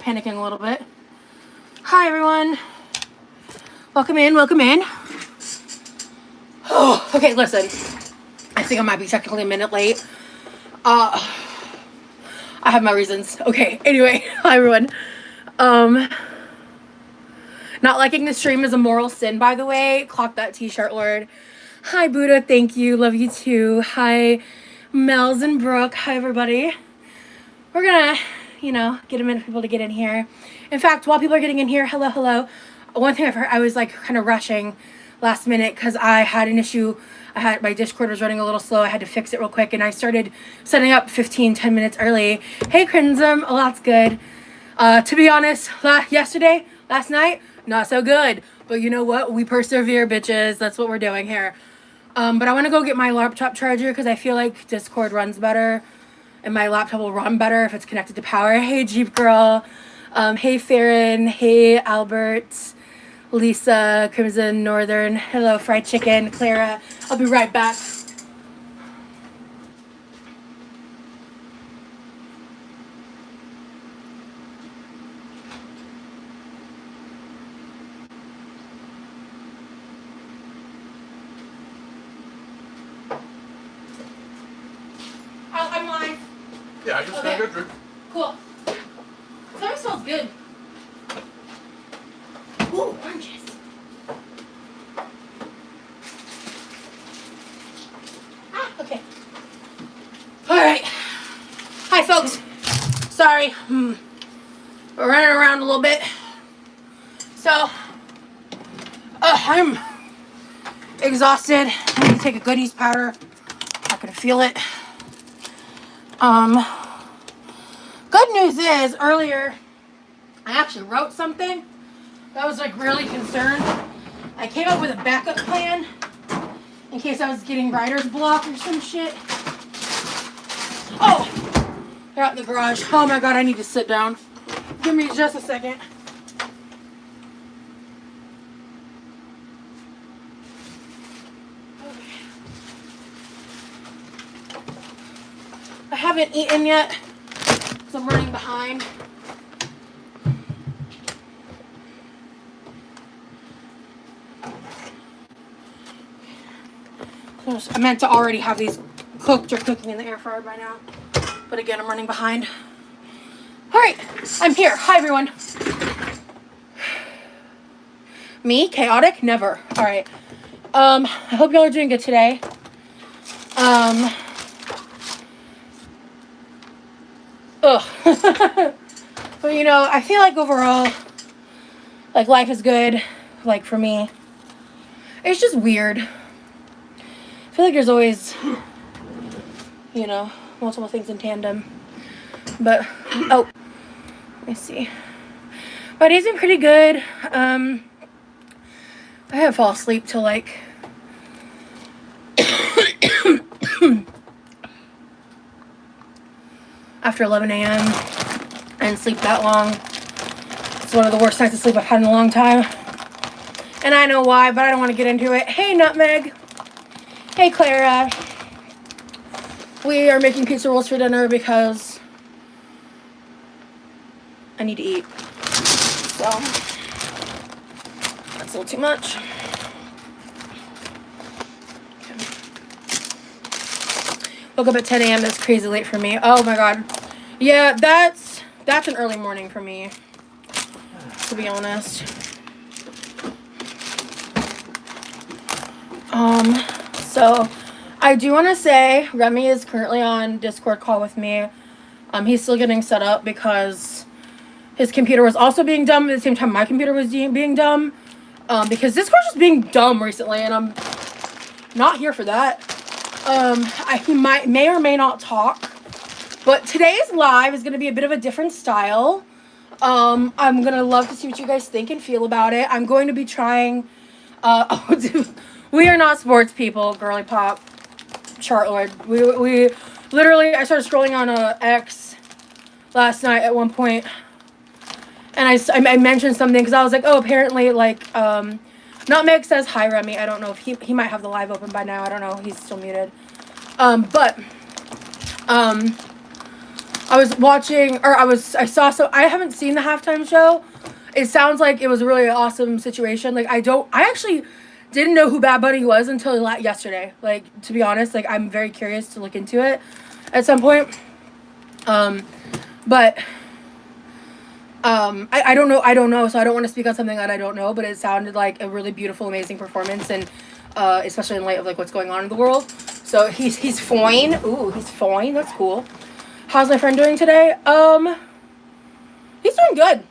panicking a little bit. Hi, everyone. Welcome in, welcome in. Oh, okay, listen. I think I might be technically a minute late. I have my reasons. Okay, anyway, hi, everyone. Not liking the stream is a moral sin, by the way. Clock that t-shirt, Lord. Hi, Buddha. Thank you. Love you, too. Hi, Mel's and Brooke. Hi, everybody. We're gonna, get a minute for people to get in here. In fact, while people are getting in here, hello, hello. One thing I've heard, I was like kind of rushing last minute because I had an issue. My Discord was running a little slow. I had to fix it real quick, and I started setting up 10 minutes early. Hey, Crimson. Oh, that's good. To be honest, last night, not so good. But you know what? We persevere, bitches. That's what we're doing here. But I want to go get my laptop charger because I feel like Discord runs better. And my laptop will run better if it's connected to power. Hey, Jeep Girl. Hey, Farron. Hey, Albert. Lisa. Crimson Northern. Hello, Fried Chicken. Clara. I'll be right back. I'm live. Yeah, I just got a good drink. Cool. Sorry, smells good. Ooh, oranges. Okay. All right. Hi, folks. Sorry. We're running around a little bit. So, I'm exhausted. I need to take a goodies powder. I can feel it. Good news is, earlier, I actually wrote something. I was like really concerned. I came up with a backup plan in case I was getting writer's block or some shit. Oh, they're out in the garage. Oh my God, I need to sit down. Give me just a second. Okay. I haven't eaten yet because I'm running behind. I meant to already have these cooked or cooking in the air fryer by now. But again, I'm running behind. All right, I'm here. Hi, everyone. Me? Chaotic? Never. All right. I hope y'all are doing good today. But I feel like overall, like life is good. Like for me, it's just weird. I feel like there's always, multiple things in tandem. But, let me see. My day's been pretty good. I haven't fall asleep till like after 11 a.m. I didn't sleep that long. It's one of the worst nights of sleep I've had in a long time. And I know why, but I don't want to get into it. Hey, Nutmeg. Hey, Clara. We are making pizza rolls for dinner because I need to eat. So, that's a little too much. Okay. Woke up at 10 a.m. That's crazy late for me. Oh my God. Yeah, that's an early morning for me, to be honest. So I do want to say Remy is currently on Discord call with me. He's still getting set up because his computer was also being dumb at the same time my computer was being dumb. Because Discord's just being dumb recently, and I'm not here for that. He may or may not talk, but today's live is going to be a bit of a different style. I'm going to love to see what you guys think and feel about it. I'm going to be trying, we are not sports people, girly pop, Chartlord. We literally, I started scrolling on X last night at one point, and I mentioned something because I was like, oh, apparently, like, Nutmeg says hi, Remy. I don't know if he might have the live open by now. I don't know. He's still muted. I was watching, or I saw, so I haven't seen the halftime show. It sounds like it was a really awesome situation. Like, I actually didn't know who Bad Bunny was until yesterday. Like, to be honest, like, I'm very curious to look into it at some point. But I don't know, so I don't want to speak on something that I don't know, but it sounded like a really beautiful, amazing performance, and especially in light of like what's going on in the world. So he's fine. Ooh, he's fine. That's cool. How's my friend doing today? He's doing good.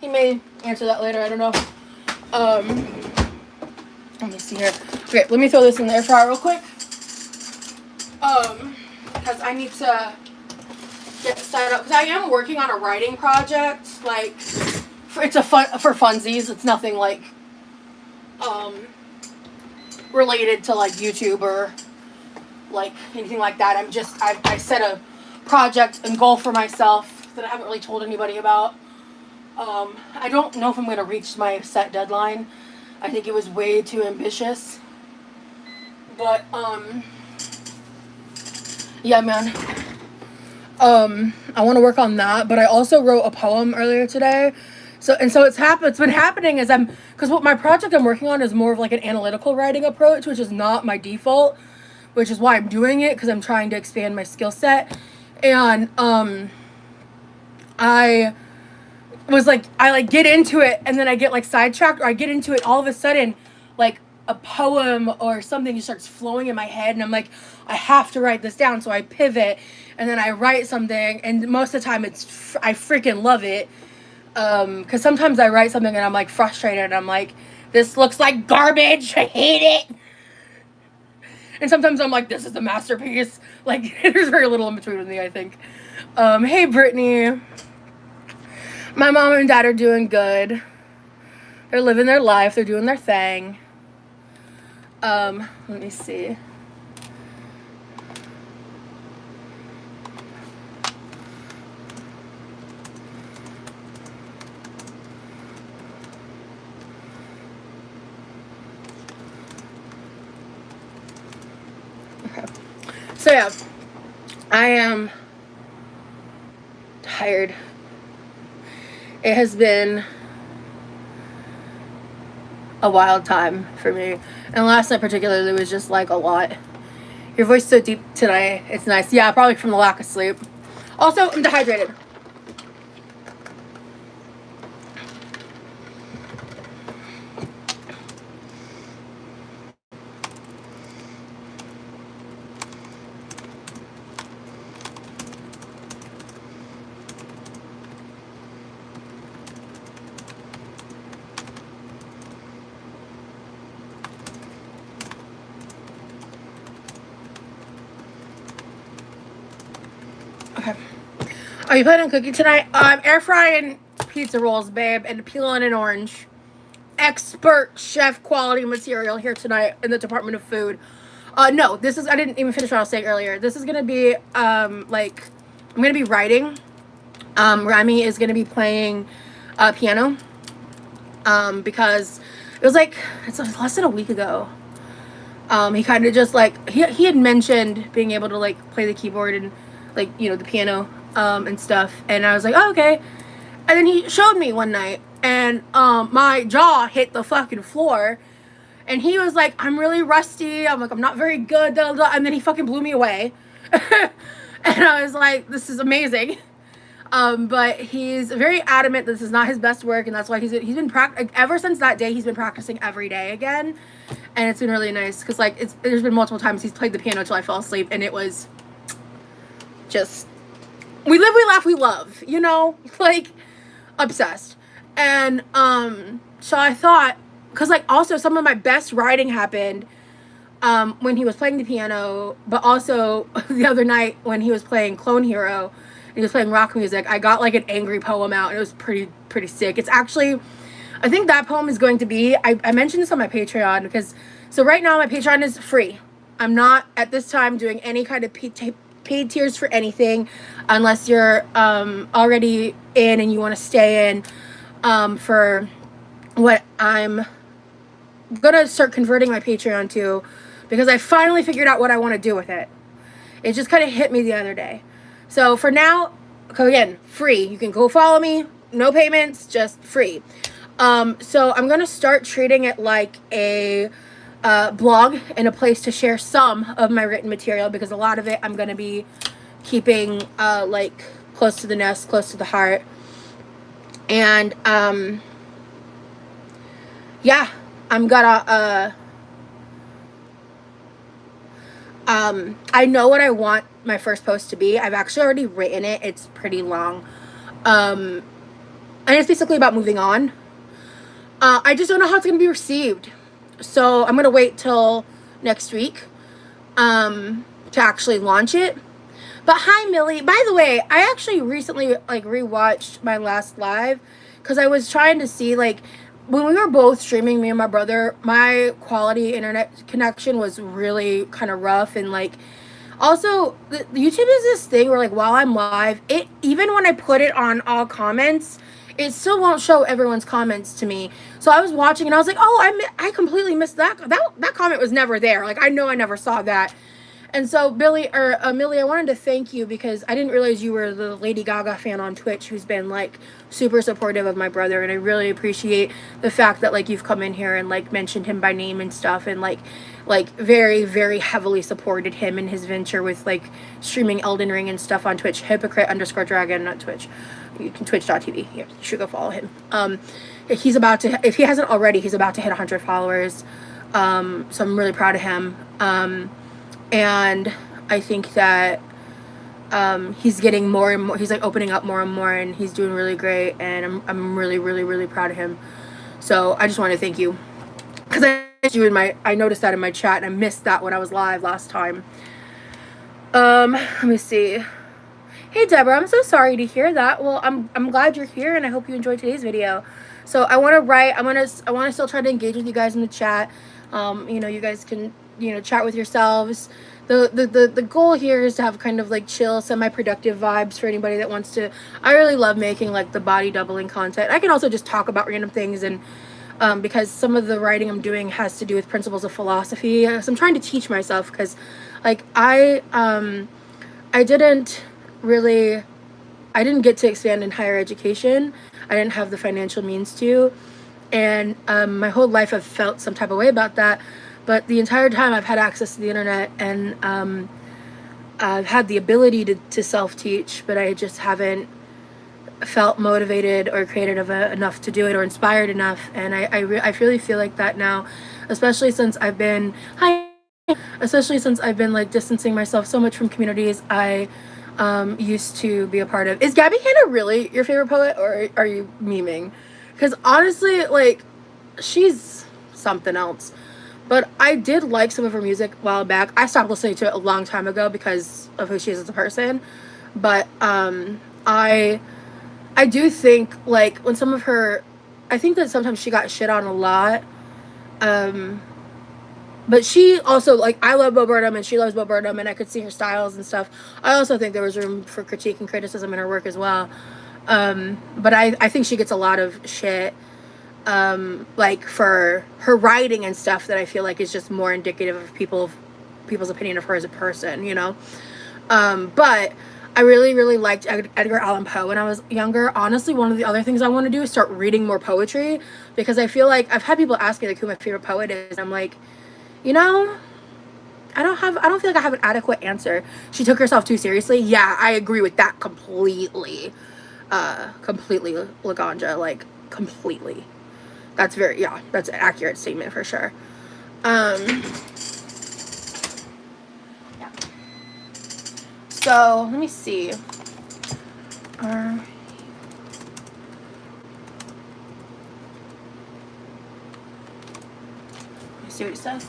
He may answer that later. I don't know. Let me see here. Okay, let me throw this in the air fryer real quick. Because I need to get set up. Because I am working on a writing project. Like, it's for funsies. It's nothing like, related to like YouTube or like anything like that. I set a project and goal for myself that I haven't really told anybody about. I don't know if I'm going to reach my set deadline. I think it was way too ambitious. But, yeah, man. I want to work on that, but I also wrote a poem earlier today. So it's been happening as because what my project I'm working on is more of like an analytical writing approach, which is not my default, which is why I'm doing it, because I'm trying to expand my skill set. And, I get into it and then I get like sidetracked, or I get into it all of a sudden, like a poem or something just starts flowing in my head, and I'm like, I have to write this down. So I pivot and then I write something, and most of the time I freaking love it. Because sometimes I write something and I'm like frustrated and I'm like, this looks like garbage, I hate it. And sometimes I'm like, this is a masterpiece. Like, there's very little in between with me, I think. Hey Brittany. My mom and dad are doing good. They're living their life. They're doing their thing. Let me see. Okay. So yeah, I am tired. It has been a wild time for me. And last night particularly was just like a lot. Your voice is so deep tonight. It's nice. Yeah, probably from the lack of sleep. Also, I'm dehydrated. Okay. Are you planning on cooking tonight? Air frying pizza rolls, babe, and peeling an orange. Expert chef quality material here tonight in the Department of Food. No, this is, I didn't even finish what I was saying earlier. This is gonna be, I'm gonna be writing. Remmy is gonna be playing piano. Because it was like, it's less than a week ago. He kind of just like, he had mentioned being able to like play the keyboard and like, you know, the piano, and stuff. And I was like, oh, okay. And then he showed me one night, and, my jaw hit the fucking floor, and he was like, I'm really rusty. I'm like, I'm not very good. Blah, blah. And then he fucking blew me away. And I was like, this is amazing. But he's very adamant this is not his best work, and that's why he's been ever since that day. He's been practicing every day again, and it's been really nice because like there's been multiple times he's played the piano till I fell asleep, and it was just, we live, we laugh, we love, you know, like obsessed. And so I thought, because like also some of my best writing happened when he was playing the piano, but also the other night when he was playing Clone Hero. He was playing rock music. I got like an angry poem out, and it was pretty sick. It's actually, I think that poem is going to be, I mentioned this on my Patreon, because, so right now my Patreon is free. I'm not at this time doing any kind of paid tiers for anything, unless you're already in and you want to stay in for what I'm gonna start converting my Patreon to, because I finally figured out what I want to do with it. It just kind of hit me the other day. So for now, again, free. You can go follow me. No payments, just free. So I'm going to start treating it like a blog and a place to share some of my written material, because a lot of it I'm going to be keeping like close to the nest, close to the heart. And yeah, I'm gonna I know what I want my first post to be. I've actually already written it. It's pretty long. And it's basically about moving on. I just don't know how it's gonna be received. So I'm gonna wait till next week to actually launch it. But hi, Millie. By the way, I actually recently like rewatched my last live because I was trying to see, like, when we were both streaming, me and my brother, my quality internet connection was really kind of rough. And like, also YouTube is this thing where, like, while I'm live, it, even when I put it on all comments, it still won't show everyone's comments to me. So I was watching and I was like, oh, I completely missed that comment was never there. Like, I know I never saw that. And so, Millie, I wanted to thank you because I didn't realize you were the Lady Gaga fan on Twitch who's been, like, super supportive of my brother. And I really appreciate the fact that, like, you've come in here and, like, mentioned him by name and stuff, and, like very, very heavily supported him in his venture with, like, streaming Elden Ring and stuff on Twitch. Hypocrite_dragon, not Twitch. You can twitch.tv. Yeah, you should go follow him. He's about to, if he hasn't already, he's about to hit 100 followers. So I'm really proud of him. And I think that he's getting more and more, he's like opening up more and more, and he's doing really great, and I'm really, really, really proud of him. So I just want to thank you, because I noticed that in my chat, and I missed that when I was live last time. Let me see. Hey Deborah, I'm so sorry to hear that. Well, I'm glad you're here, and I hope you enjoyed today's video. So I want to still try to engage with you guys in the chat. You know, you guys can, you know, chat with yourselves. The goal here is to have kind of like chill, semi-productive vibes for anybody that wants to. I really love making like the body doubling content. I can also just talk about random things, and because some of the writing I'm doing has to do with principles of philosophy. So I'm trying to teach myself, because like I didn't get to expand in higher education. I didn't have the financial means to, and my whole life I've felt some type of way about that. But the entire time I've had access to the internet, and I've had the ability to self-teach, but I just haven't felt motivated or creative enough to do it, or inspired enough. And I really feel like that now, especially since I've been like distancing myself so much from communities I used to be a part of. Is Gabby Hanna really your favorite poet, or are you memeing? Because honestly, like, she's something else. But I did like some of her music a while back. I stopped listening to it a long time ago because of who she is as a person. But I do think, like, when some of her, I think that sometimes she got shit on a lot. But she also, like, I love Bo Burnham and she loves Bo Burnham, and I could see her styles and stuff. I also think there was room for critique and criticism in her work as well. But I think she gets a lot of shit, like, for her writing and stuff that I feel like is just more indicative of people's opinion of her as a person, you know? But I really, really liked Edgar Allan Poe when I was younger. Honestly, one of the other things I want to do is start reading more poetry, because I feel like I've had people ask me, like, who my favorite poet is. I'm like, you know, I don't feel like I have an adequate answer. She took herself too seriously. Yeah, I agree with that completely. Completely, Laganja, like, completely. That's that's an accurate statement for sure. Yeah. So, let me see. Let me see what it says.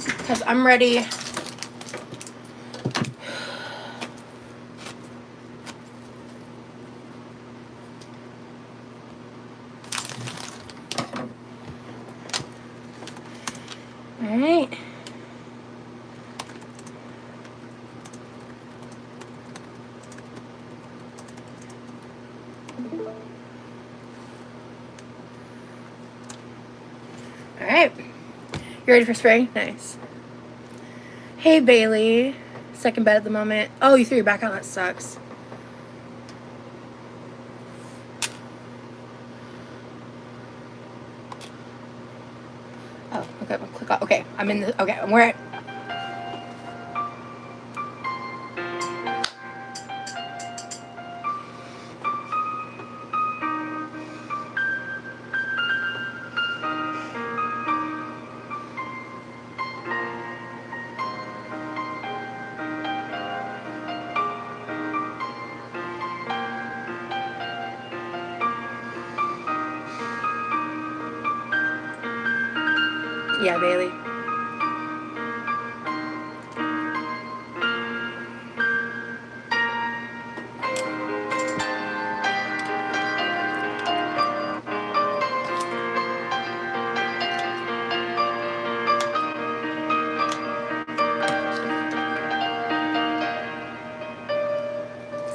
Because I'm ready. All right. All right. You ready for spring? Nice. Hey, Bailey. Second bed at the moment. Oh, you threw your back out. That sucks. Oh, okay. I'll click off. Okay, I'm in the. Okay, I'm where. Yeah, Bailey.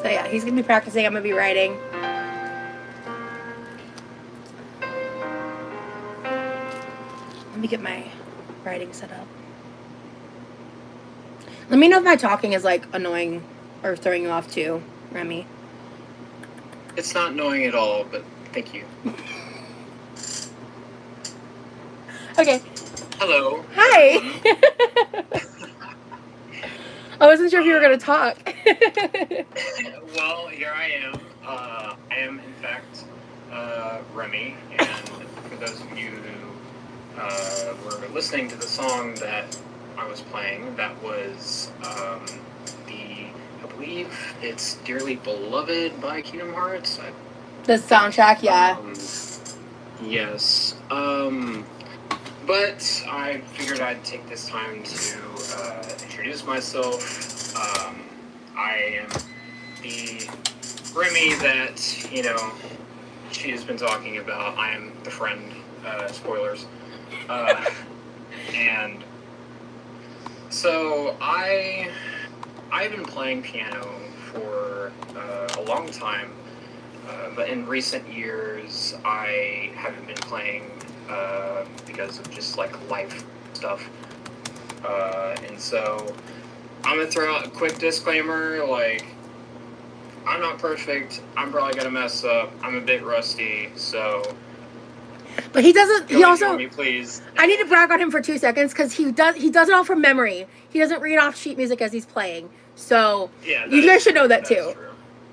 So yeah, he's gonna be practicing. I'm gonna be writing. Let me get my writing set up. Let me know if my talking is like annoying or throwing you off too, Remy. It's not annoying at all, but thank you. Okay. Hello. Hi. I wasn't sure if you were gonna talk. Well, here I am. I am, in fact, Remy, and for those of you who were listening to the song that I was playing, that was I believe it's Dearly Beloved by Kingdom Hearts. The soundtrack, yeah. Yes. But I figured I'd take this time to introduce myself. I am the Remy that, you know, she has been talking about. I am the friend, spoilers. And so I've been playing piano for a long time, but in recent years I haven't been playing because of just like life stuff. And so I'm gonna throw out a quick disclaimer, like, I'm not perfect, I'm probably gonna mess up, I'm a bit rusty, so... But he doesn't, he also... me, please. I need to brag on him for 2 seconds, because he does it all from memory. He doesn't read off sheet music as he's playing. So, Yeah, you guys should know that too.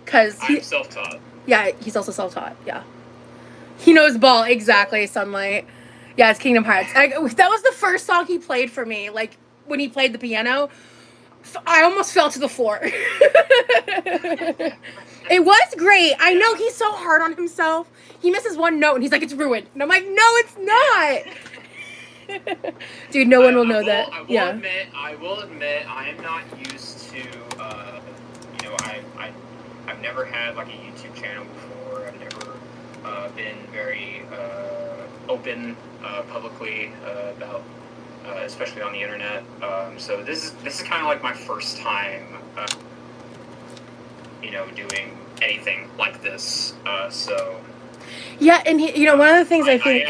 Because I'm self-taught. Yeah, he's also self-taught, yeah. He knows ball, exactly, Sunlight. Yeah, it's Kingdom Hearts. That was the first song he played for me, like, when he played the piano. I almost fell to the floor. It was great. I know he's so hard on himself. He misses one note and he's like, it's ruined. And I'm like, no, it's not. Dude, no one will know that. I will admit, I am not used to, you know, I've never had like a YouTube channel before. I've never been very open publicly about, especially on the internet. So this is kind of like my first time, you know, doing anything like this. So. Yeah, and you know, one of the things I think.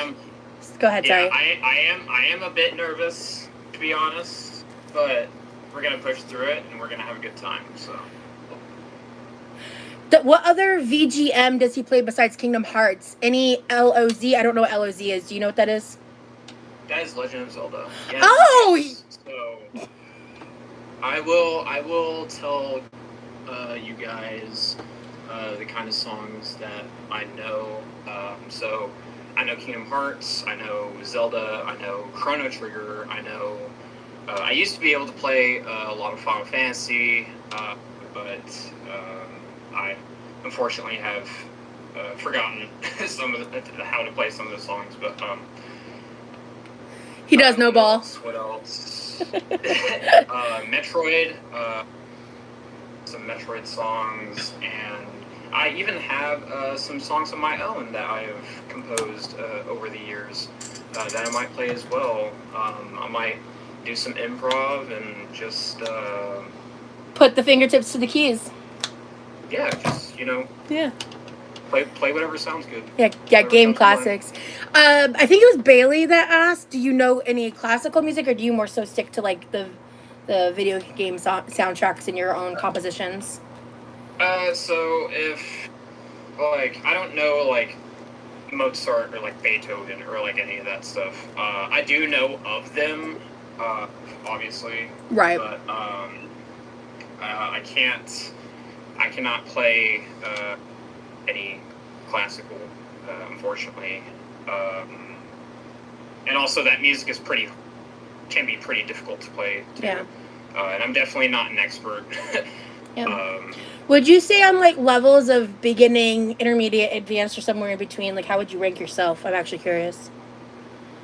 Go ahead, yeah, sorry. I am a bit nervous, to be honest, but we're gonna push through it and we're gonna have a good time. So. What other VGM does he play besides Kingdom Hearts? Any LOZ? I don't know what LOZ is. Do you know what that is? That is Legend of Zelda. Yes, oh! Yes. So, I will tell you guys the kind of songs that I know. So, I know Kingdom Hearts, I know Zelda, I know Chrono Trigger, I know... I used to be able to play a lot of Final Fantasy, but I unfortunately have forgotten some of how to play some of the songs, but... he does know ball. What else? Metroid, some Metroid songs, and I even have some songs of my own that I have composed over the years that I might play as well. I might do some improv and just... put the fingertips to the keys. Yeah, just, you know... Yeah. Play whatever sounds good. Yeah, game classics. I think it was Bailey that asked, do you know any classical music, or do you more so stick to, like, the the video game soundtracks and your own compositions? So if, like, I don't know, like, Mozart or, like, Beethoven or, like, any of that stuff. I do know of them, obviously. Right. But, I cannot play, any classical, unfortunately. And also that music is can be pretty difficult to play, too. Yeah. And I'm definitely not an expert. Yeah. Would you say on, like, levels of beginning, intermediate, advanced, or somewhere in between, like, how would you rank yourself? I'm actually curious.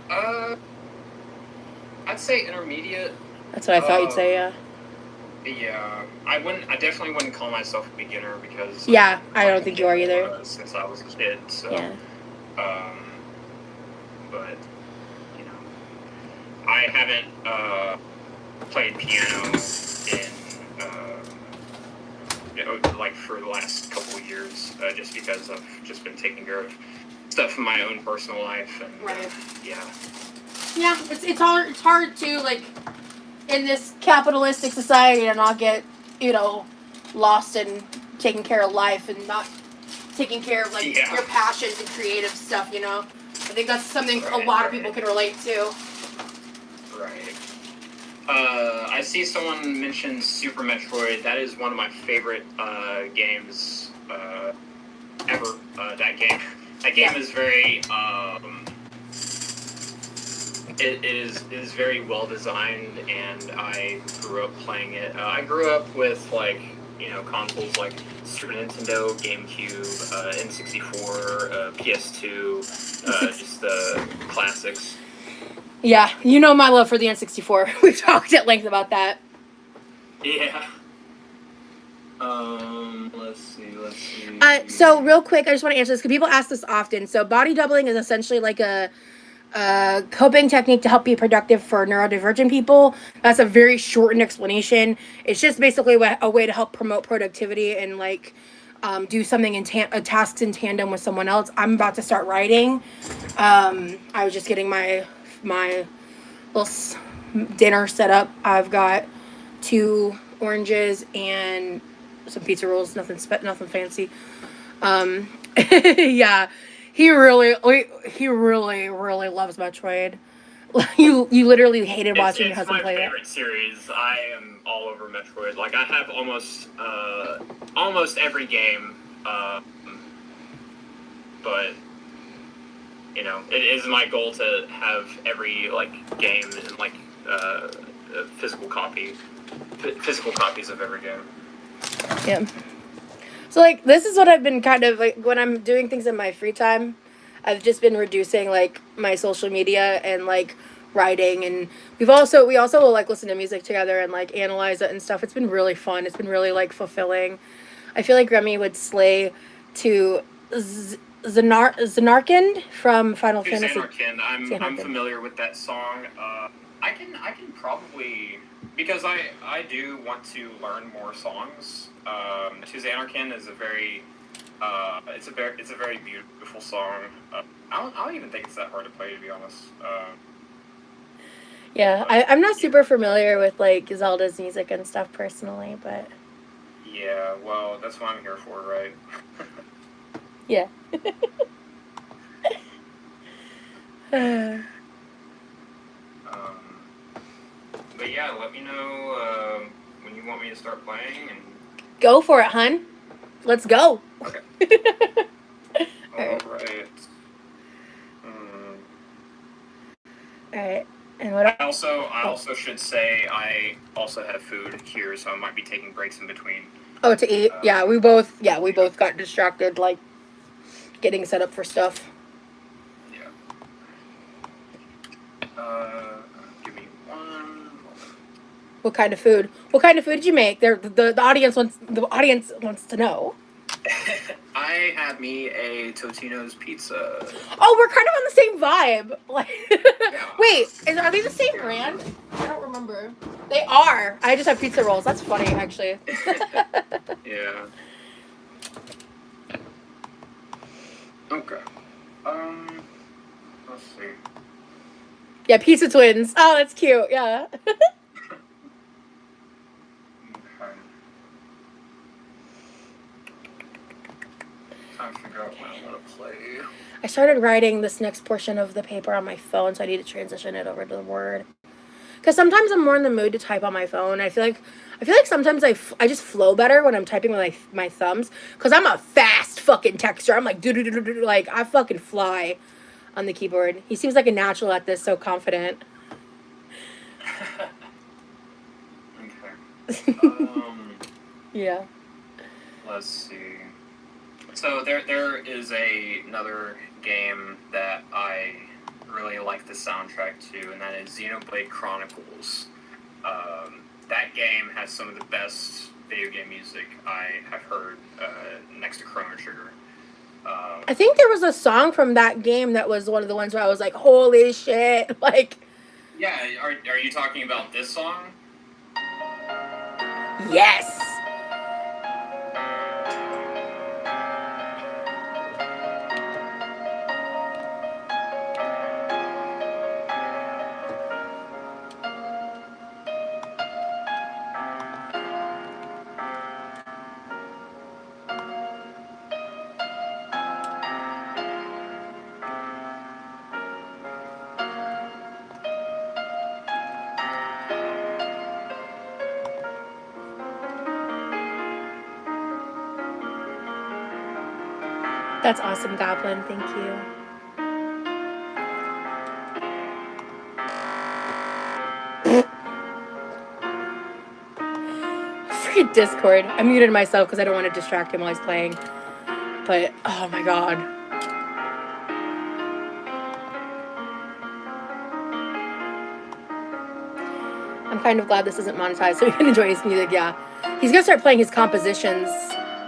I'd say intermediate. That's what I thought you'd say, yeah. Yeah, I definitely wouldn't call myself a beginner because... Yeah, I don't think you are either. Since I was a kid, so... Yeah. But, you know, I haven't, played piano in, like, for the last couple of years, just because I've just been taking care of stuff in my own personal life, and, right. Yeah. Yeah, it's hard to, like, in this capitalistic society to not get, you know, lost in taking care of life and not taking care of, like, your passions and creative stuff, you know? I think that's something a lot of people can relate to. Right. I see someone mention Super Metroid. That is one of my favorite games ever. That game is very it is very well designed, and I grew up playing it. I grew up with, like, you know, consoles like Super Nintendo, GameCube, N64, PS2, just the classics. Yeah, you know my love for the N64. We've talked at length about that. Yeah. Let's see. So real quick, I just want to answer this because people ask this often. So body doubling is essentially like a coping technique to help be productive for neurodivergent people. That's a very shortened explanation. It's just basically a way to help promote productivity and, like, do something in tasks in tandem with someone else. I'm about to start writing. I was just getting my little dinner set up. I've got 2 oranges and some pizza rolls. Nothing fancy. Yeah. He really loves Metroid. You literally hated watching your husband play it. It's my favorite series. I am all over Metroid. Like, I have almost every game. But, you know, it is my goal to have every, like, game in, like, physical copies of every game. Yeah. So, like, this is what I've been kind of, like, when I'm doing things in my free time, I've just been reducing, like, my social media and, like, writing, and we also will, like, listen to music together and, like, analyze it and stuff. It's been really fun. It's been really, like, fulfilling. I feel like Remy would slay to Zanarkand from Final Fantasy. Zanarkand. I'm familiar with that song. I can probably, because I do want to learn more songs. To Zanarkand is a very it's a very beautiful song. I don't even think it's that hard to play, to be honest. Yeah, I'm not super familiar with, like, Zelda's music and stuff personally, but... Yeah, well, that's what I'm here for, right? Yeah. But yeah, let me know when you want me to start playing. And go for it, hun. Let's go. Okay. All right. All right. And what? I also should say I also have food here, so I might be taking breaks in between. Oh, to eat? Yeah, we both got distracted, like, getting set up for stuff. Yeah. Give me one moment. What kind of food? What kind of food did you make? The audience wants to know. I had me a Totino's pizza. Oh, we're kind of on the same vibe. Like, Yeah. Wait, are they the same brand? I don't remember. They are. I just have pizza rolls. That's funny, actually. Yeah. Okay. Let's see. Yeah, pizza twins. Oh, that's cute. Yeah. trying to figure out what I'm gonna play. I started writing this next portion of the paper on my phone, so I need to transition it over to the Word. Because sometimes I'm more in the mood to type on my phone. I feel like sometimes I just flow better when I'm typing with my thumbs. Because I'm a fast fucking texter. I'm like, do like, I fucking fly on the keyboard. He seems like a natural at this, so confident. Okay. Yeah. Let's see. So there is another game that I really like the soundtrack to, and that is Xenoblade Chronicles. That game has some of the best video game music I have heard next to Chrono Trigger. I think there was a song from that game that was one of the ones where I was like, holy shit. Like, yeah, are you talking about this song? yes. That's awesome, Goblin. Thank you. Freaking Discord. I muted myself because I don't want to distract him while he's playing. But, oh my god. I'm kind of glad this isn't monetized so we can enjoy his music, yeah. He's gonna start playing his compositions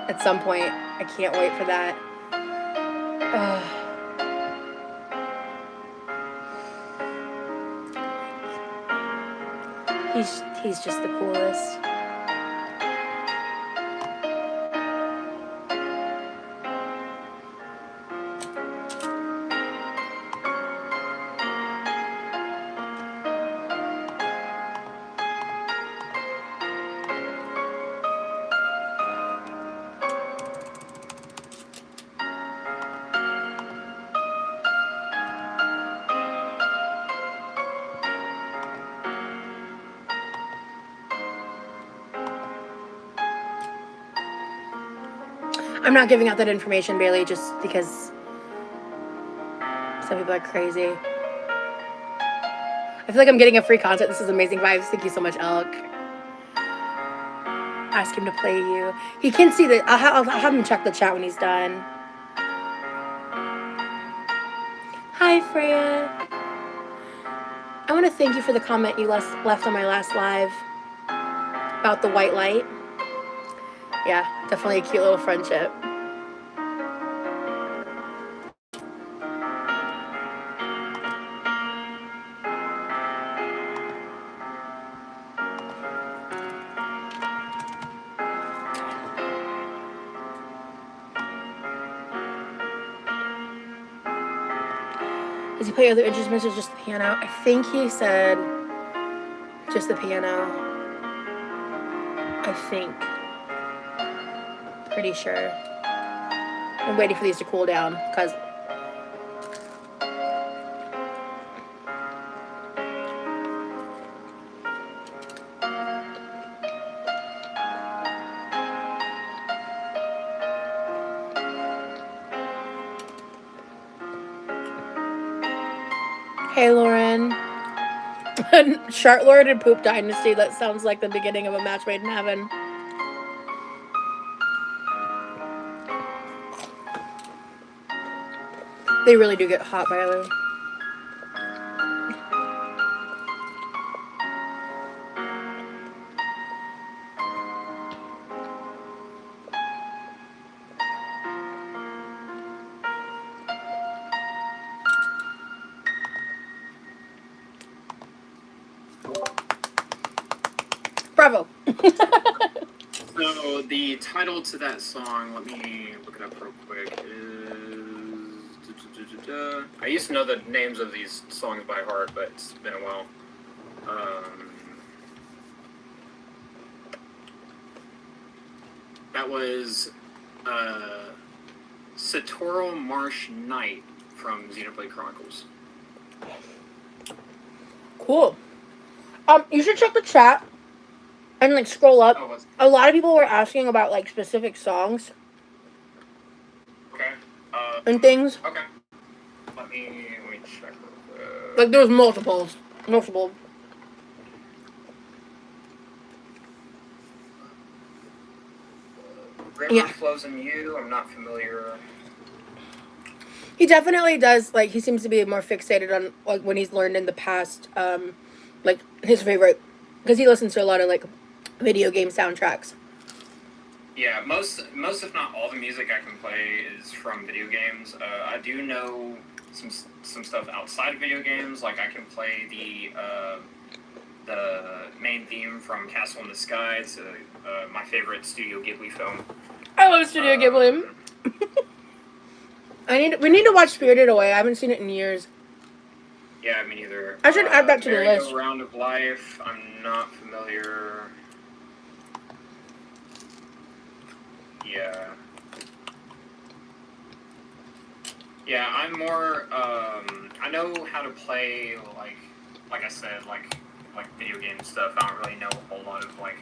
at some point. I can't wait for that. He's just the coolest. I'm not giving out that information, Bailey, just because some people are crazy. I feel like I'm getting a free concert. This is amazing vibes. Thank you so much, Elk. Ask him to play you. He can see that. I'll have him check the chat when he's done. Hi, Freya. I want to thank you for the comment you left on my last live about the white light. Yeah, definitely a cute little friendship. Does he play other instruments or just the piano? I think he said just the piano. I think. Pretty sure. I'm waiting for these to cool down because hey, Lauren. Shartlord and Poop Dynasty. That sounds like the beginning of a match made in heaven. They really do get hot, by the way. Bravo. So the title to that song, let me look it up real quick, is... I used to know the names of these songs by heart, but it's been a while. That was Satoral Marsh Knight from Xenoblade Chronicles. Cool. You should check the chat and like scroll up. Oh, what's A lot of people were asking about like specific songs okay? and things. Okay. Let me check real quick. Like there's multiple. River Yeah. Flows in You. I'm not familiar. He definitely does. Like he seems to be more fixated on like when he's learned in the past. Like his favorite, because he listens to a lot of like video game soundtracks. Yeah, most if not all the music I can play is from video games. I do know some stuff outside of video games. Like I can play the main theme from Castle in the Sky. It's my favorite Studio Ghibli film. I love Studio Ghibli. We need to watch Spirited Away. I haven't seen it in years. Yeah, me neither. I should add that to the list. Merry-Go-Round of Life. I'm not familiar. Yeah. Yeah, I'm more. I know how to play like I said, like video game stuff. I don't really know a whole lot of like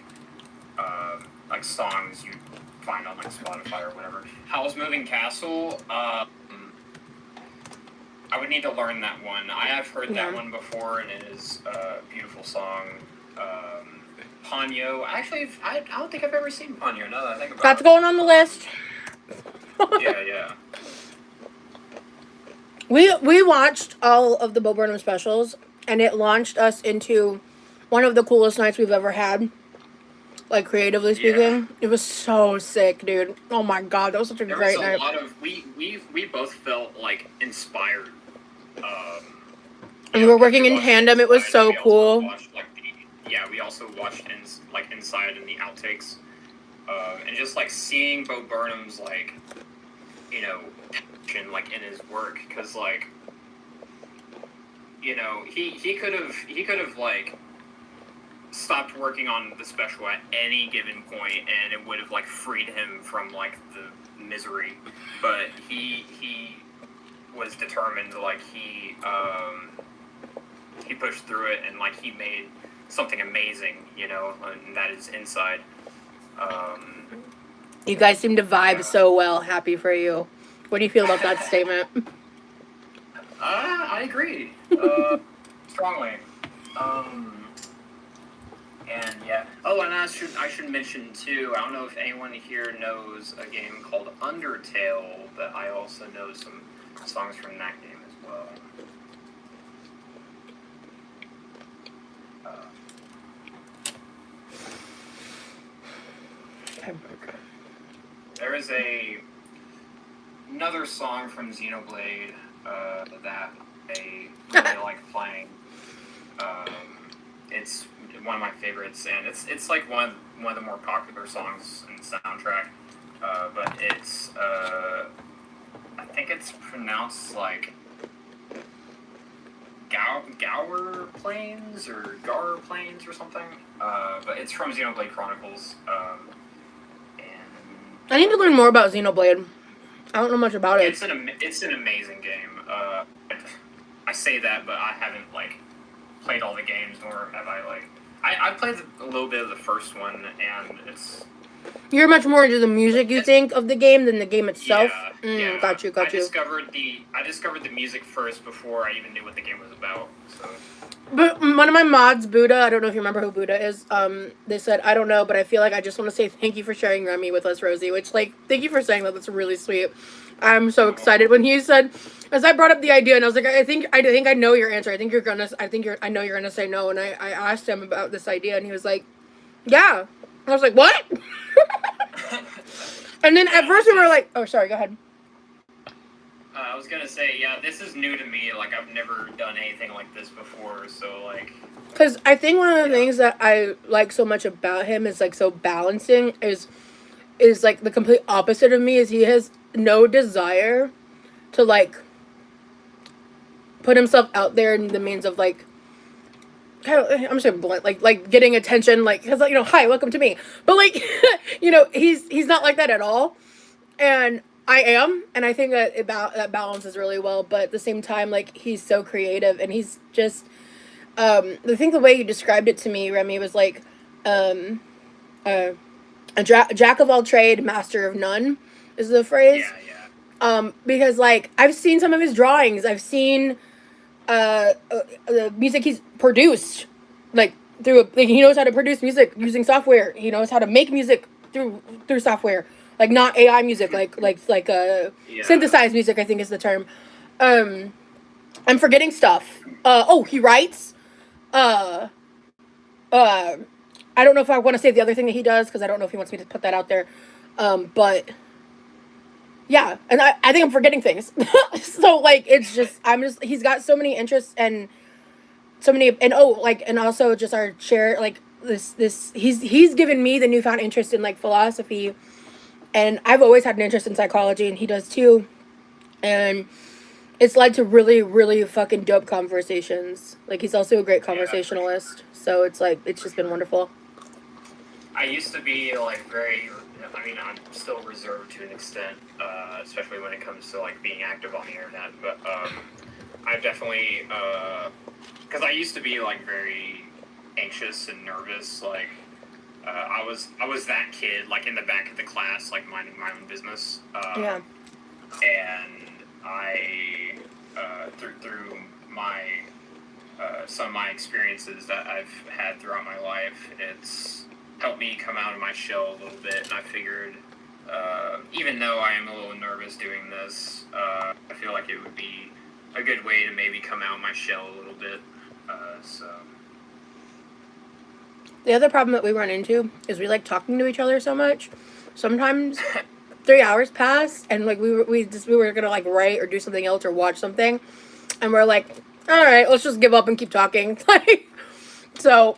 songs you find on like Spotify or whatever. Howl's Moving Castle. I would need to learn that one. I have heard that one before, and it is a beautiful song. Ponyo. Actually, I don't think I've ever seen Ponyo. Now that I think about That's it. going on the list. Yeah. We watched all of the Bo Burnham specials, and it launched us into one of the coolest nights we've ever had. Like creatively speaking, it was so sick, dude. Oh my god, that was such a great night. There was a lot of we both felt like inspired. And we were working in tandem. It was so cool. We also watched Inside and the outtakes, and just like seeing Bo Burnham's like, passion like in his work, because like, he could have like stopped working on the special at any given point, and it would have like freed him from like the misery, but he was determined. Like he pushed through it, and like he made something amazing, and that is Inside. You guys seem to vibe so well. Happy for you. What do you feel about that statement? I agree strongly. And yeah. Oh, and I should mention too. I don't know if anyone here knows a game called Undertale, but I also know some songs from that game as well. There is another song from Xenoblade that I really like playing. It's one of my favorites, and it's like one of the more popular songs in the soundtrack. But it's I think it's pronounced like Gower Plains or Gar Plains or something. But it's from Xenoblade Chronicles. I need to learn more about Xenoblade. I don't know much about it. It's an amazing game. I say that, but I haven't like played all the games, nor have I like. I played a little bit of the first one, and it's. You're much more into the music, you think, of the game than the game itself. Yeah. Got you. I discovered the music first before I even knew what the game was about. So. But one of my mods, Buddha, I don't know if you remember who Buddha is, they said, I don't know, but I feel like I just want to say thank you for sharing Remmy with us, Rosie, which, like, thank you for saying that. That's really sweet. I'm so excited. When he said, as I brought up the idea, and I was like, I think I know your answer. I know you're gonna say no. And I asked him about this idea, and he was like, yeah. I was like, what? And then at first we were like, oh, sorry, go ahead. I was gonna say, yeah, this is new to me. Like, I've never done anything like this before, so, like... Because I think one of the things that I like so much about him is, like, so balancing is, like, the complete opposite of me is he has no desire to, like, put himself out there in the means of, like, kind of, I'm just saying blunt, like getting attention, like, because, like, hi, welcome to me. But, like, he's not like that at all. And I am, and I think that that balances really well. But at the same time, like he's so creative, and he's just I think the way you described it to me, Remy, was like um, uh, jack of all trade, master of none, is the phrase. Yeah, yeah. Because like I've seen some of his drawings, I've seen the music he's produced, like like he knows how to produce music using software. He knows how to make music through software, like not AI music, like Yeah. synthesized music. I think is the term. Um, I'm forgetting stuff. Oh, he writes. Uh, uh, I don't know if I want to say the other thing that he does because I don't know if he wants me to put that out there. But yeah, and I think I'm forgetting things. So like it's just he's got so many interests and so many and also just our share like this he's given me the newfound interest in like philosophy, and I've always had an interest in psychology and he does too, and it's led to really really fucking dope conversations. Like he's also a great conversationalist, so it's like it's For just been sure. wonderful. I used to be like very. I mean, I'm still reserved to an extent, especially when it comes to like being active on the internet. But I've definitely, because I used to be like very anxious and nervous. Like I was that kid like in the back of the class, like minding my own business. Yeah. And I through my some of my experiences that I've had throughout my life, it's helped me come out of my shell a little bit, and I figured, even though I am a little nervous doing this, I feel like it would be a good way to maybe come out of my shell a little bit. So. The other problem that we run into is we like talking to each other so much. Sometimes 3 hours pass and like we were gonna like write or do something else or watch something, and we're like, all right, let's just give up and keep talking. Like, so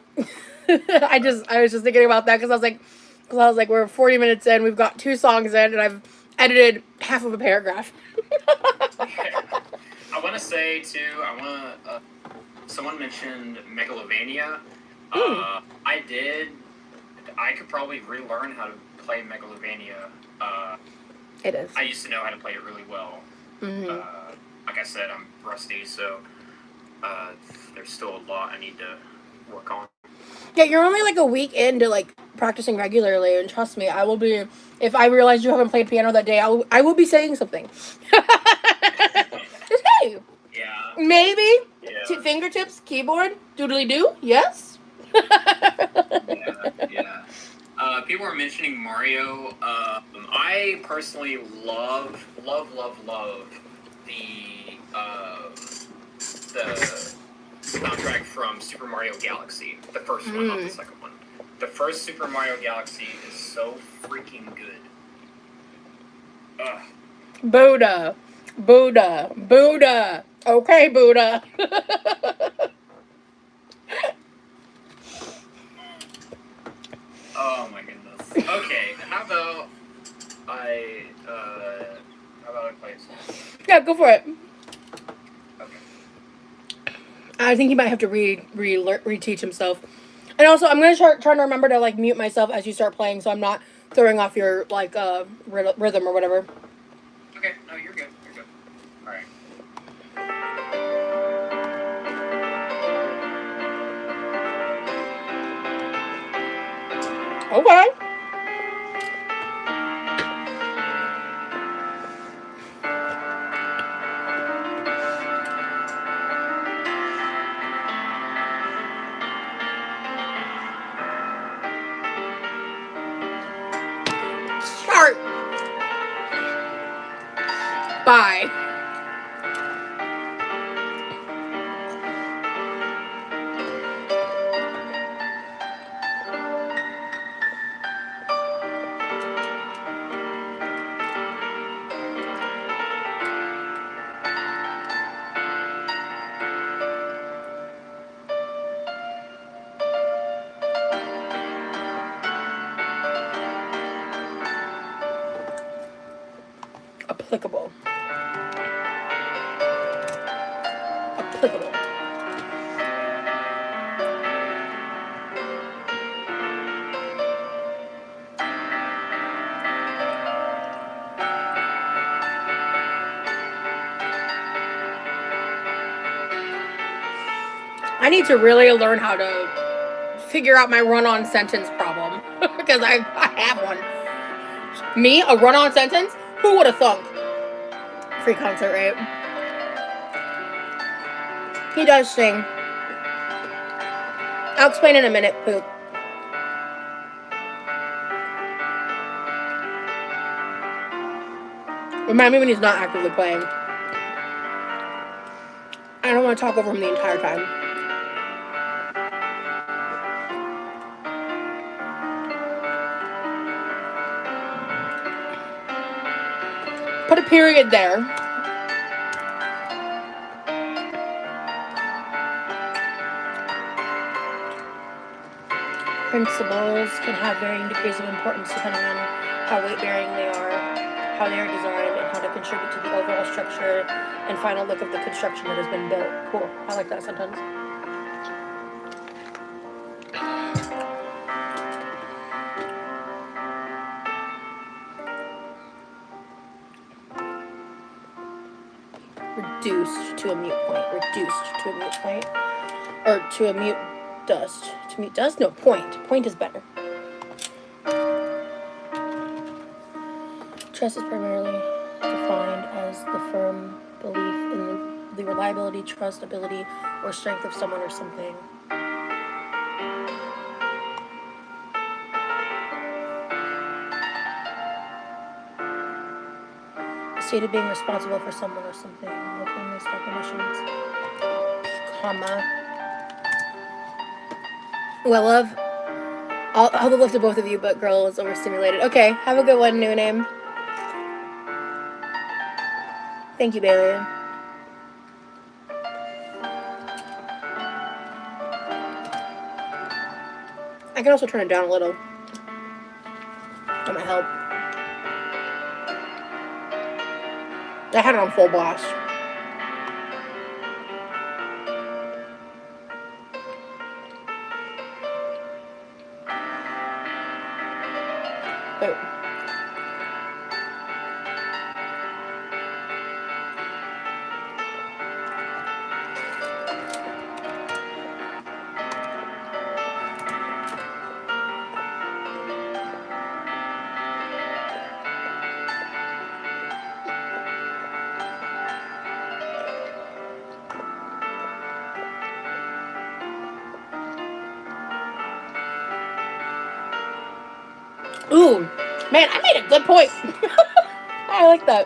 I was just thinking about that because I was like we're 40 minutes in, we've got 2 songs in, and I've edited half of a paragraph. I want to say too. Someone mentioned Megalovania. I did. I could probably relearn how to play Megalovania. It is. I used to know how to play it really well. Mm-hmm. Like I said, I'm rusty, so there's still a lot I need to work on. Yeah, you're only like a week into like practicing regularly, and trust me, I will be. If I realize you haven't played piano that day, I will be saying something. Just hey, Yeah. maybe Yeah. fingertips, keyboard, doodly do, yes. Yeah. People are mentioning Mario. I personally love the soundtrack from Super Mario Galaxy, the first one, not the second one. The first Super Mario Galaxy is so freaking good. Buddha. Okay, Buddha. Oh my goodness. Okay, how about I play a song? Yeah, go for it. Okay. I think he might have to reteach himself. And also, I'm gonna try to remember to like mute myself as you start playing, so I'm not throwing off your like rhythm or whatever. Okay, no, you're good. You're good. All right. Okay. Start. Bye. Applicable. I need to really learn how to figure out my run-on sentence problem. Because I have one. Me? A run-on sentence? Who would have thunk? Free concert, right? He does sing. I'll explain in a minute, Poop. Remind me when he's not actively playing. I don't want to talk over him the entire time. Put a period there. Principles can have varying degrees of importance depending on how weight-bearing they are, how they are designed, and how to contribute to the overall structure and final look of the construction that has been built. Cool. I like that sentence. Reduced to a mute point. Reduced to a mute point. Or to a mute dust. To mute dust? No, point. Point is better. Trust is primarily defined as the firm belief in the reliability, trust, ability, or strength of someone or something. A state of being responsible for someone or something within these definitions. Comma. Well, love. I'll the love to both of you, but girl is overstimulated. Okay, have a good one, new name. Thank you, Bailey. I can also turn it down a little. That might help. I had it on full blast. Oh. Ooh, man, I made a good point. I like that.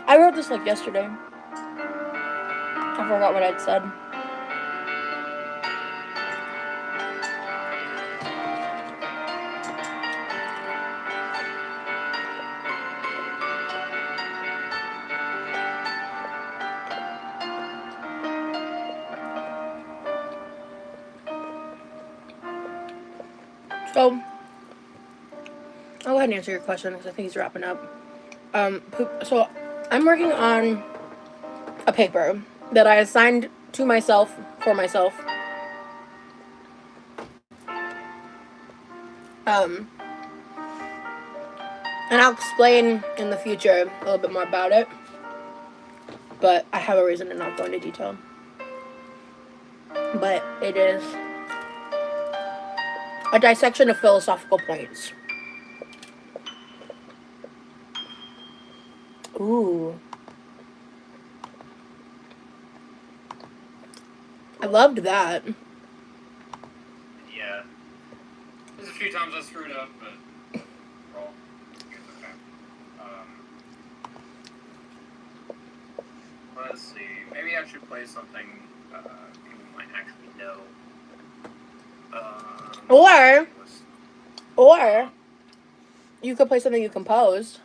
I wrote this like yesterday. I forgot what I'd said. So, I'll go ahead and answer your question because I think he's wrapping up. So I'm working on a paper that I assigned to myself for myself. And I'll explain in the future a little bit more about it. But I have a reason to not go into detail. But it is a dissection of philosophical points. Ooh. I loved that. Yeah. There's a few times I screwed up, but overall, it's okay. Let's see. Maybe I should play something people might actually know. Or you could play something you composed.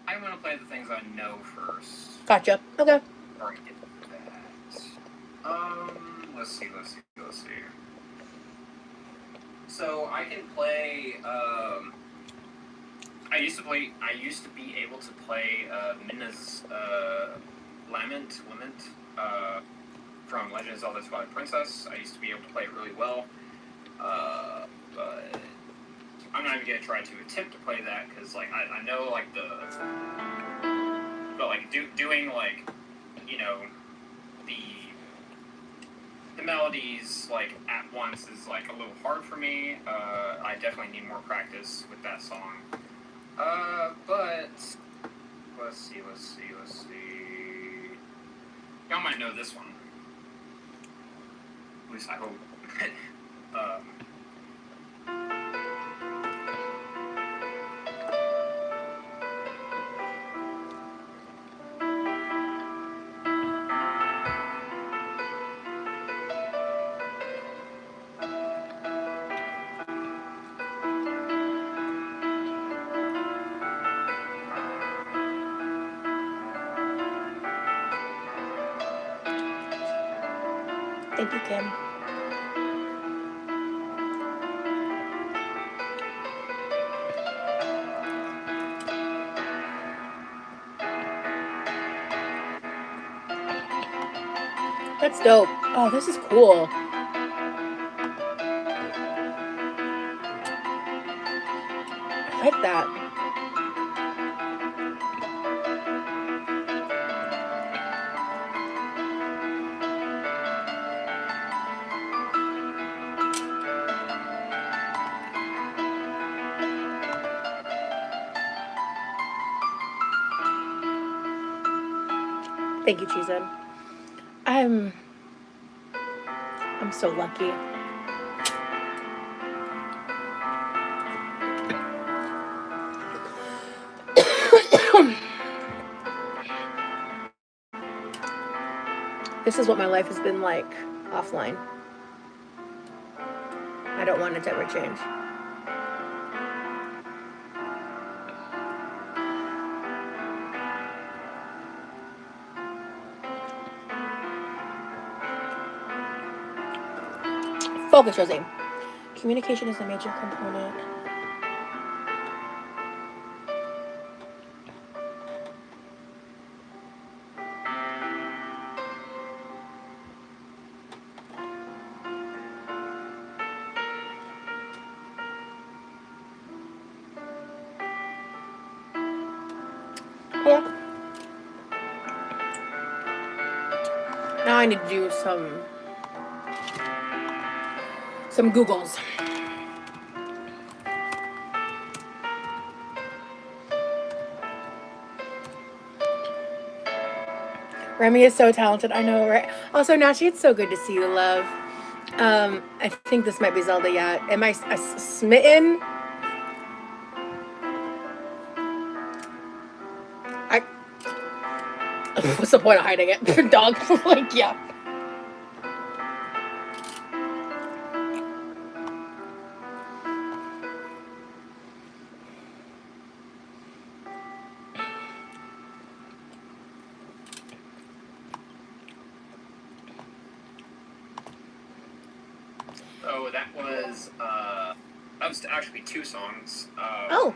I'm gonna play the things I know first. Gotcha. Okay. Or get to that. Let's see. So I can play. I used to be able to play Minna's Lament from Legend of Zelda Twilight Princess. I used to be able to play it really well, but I'm not even gonna try to attempt to play that because like I know like but like doing like the the melodies like at once is like a little hard for me. I definitely need more practice with that song. But let's see. Y'all might know this one. At least I hope. Thank you, Kim. That's dope. Oh, this is cool. I like that. Thank you, Cheesehead. I'm so lucky. This is what my life has been like offline. I don't want it to ever change. Focus, Rosie. Communication is a major component. Yeah. Now I need to do some Googles. Remy is so talented. I know, right? Also, Nashi, it's so good to see you, love. I think this might be Zelda. Yeah. Am I smitten? What's the point of hiding it? Dog. Like, yeah. Oh, that was actually two songs. Oh.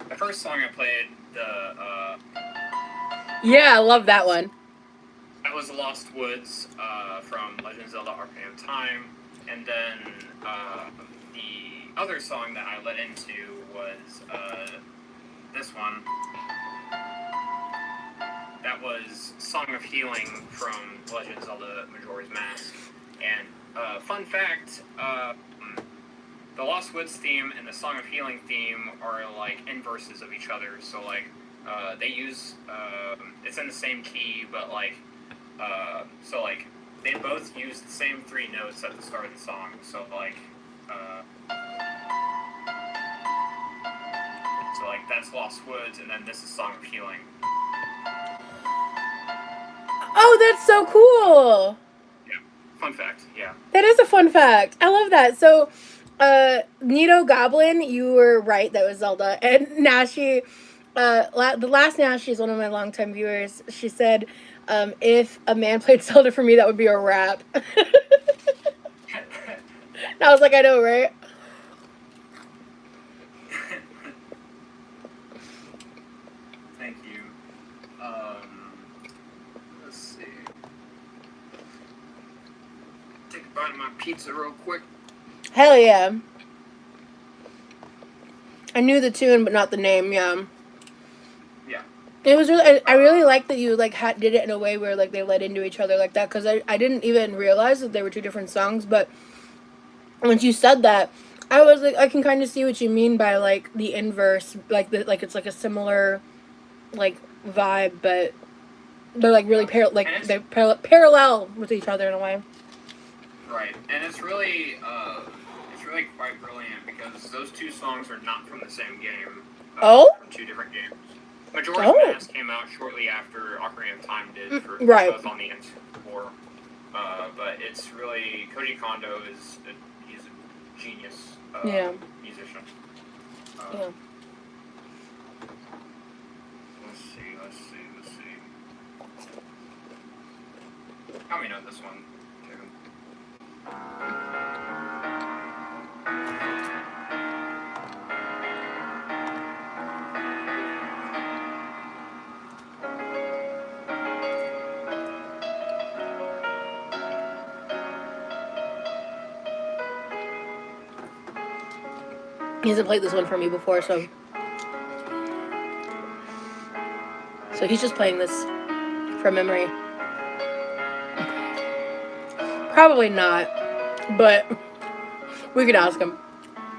The first song I played, Yeah, I love that one. That was Lost Woods from Legend of Zelda: Ocarina of Time, and then the other song that I led into was this one. That was Song of Healing from Legend of Zelda: Majora's Mask. And fun fact, the Lost Woods theme and the Song of Healing theme are like inverses of each other. So like they use it's in the same key, but like so like they both use the same three notes at the start of the song. So like that's Lost Woods, and then this is Song of Healing. Oh, that's so cool. Yeah, fun fact. Yeah. That is a fun fact. I love that. So, Nito Goblin, you were right. That was Zelda. And Nashi, the last Nashi is one of my longtime viewers. She said, if a man played Zelda for me, that would be a rap. And I was like, I know, right? Thank you. Let's see. Take a bite of my pizza real quick. Hell yeah. I knew the tune, but not the name, yeah. Yeah. It was really. I really like that you like did it in a way where like they led into each other like that, because I didn't even realize that they were two different songs. But once you said that, I was like, I can kind of see what you mean by like the inverse, like it's like a similar like vibe, but they're like really parallel with each other in a way. Right, and it's really quite brilliant because those two songs are not from the same game. From two different games. Majora's Mask came out shortly after Ocarina of Time did for both on the N64. But it's really Koji Kondo he's a genius musician. Yeah. Let's see. How many know this one too? He hasn't played this one for me before, so he's just playing this from memory. Probably not, but we could ask him.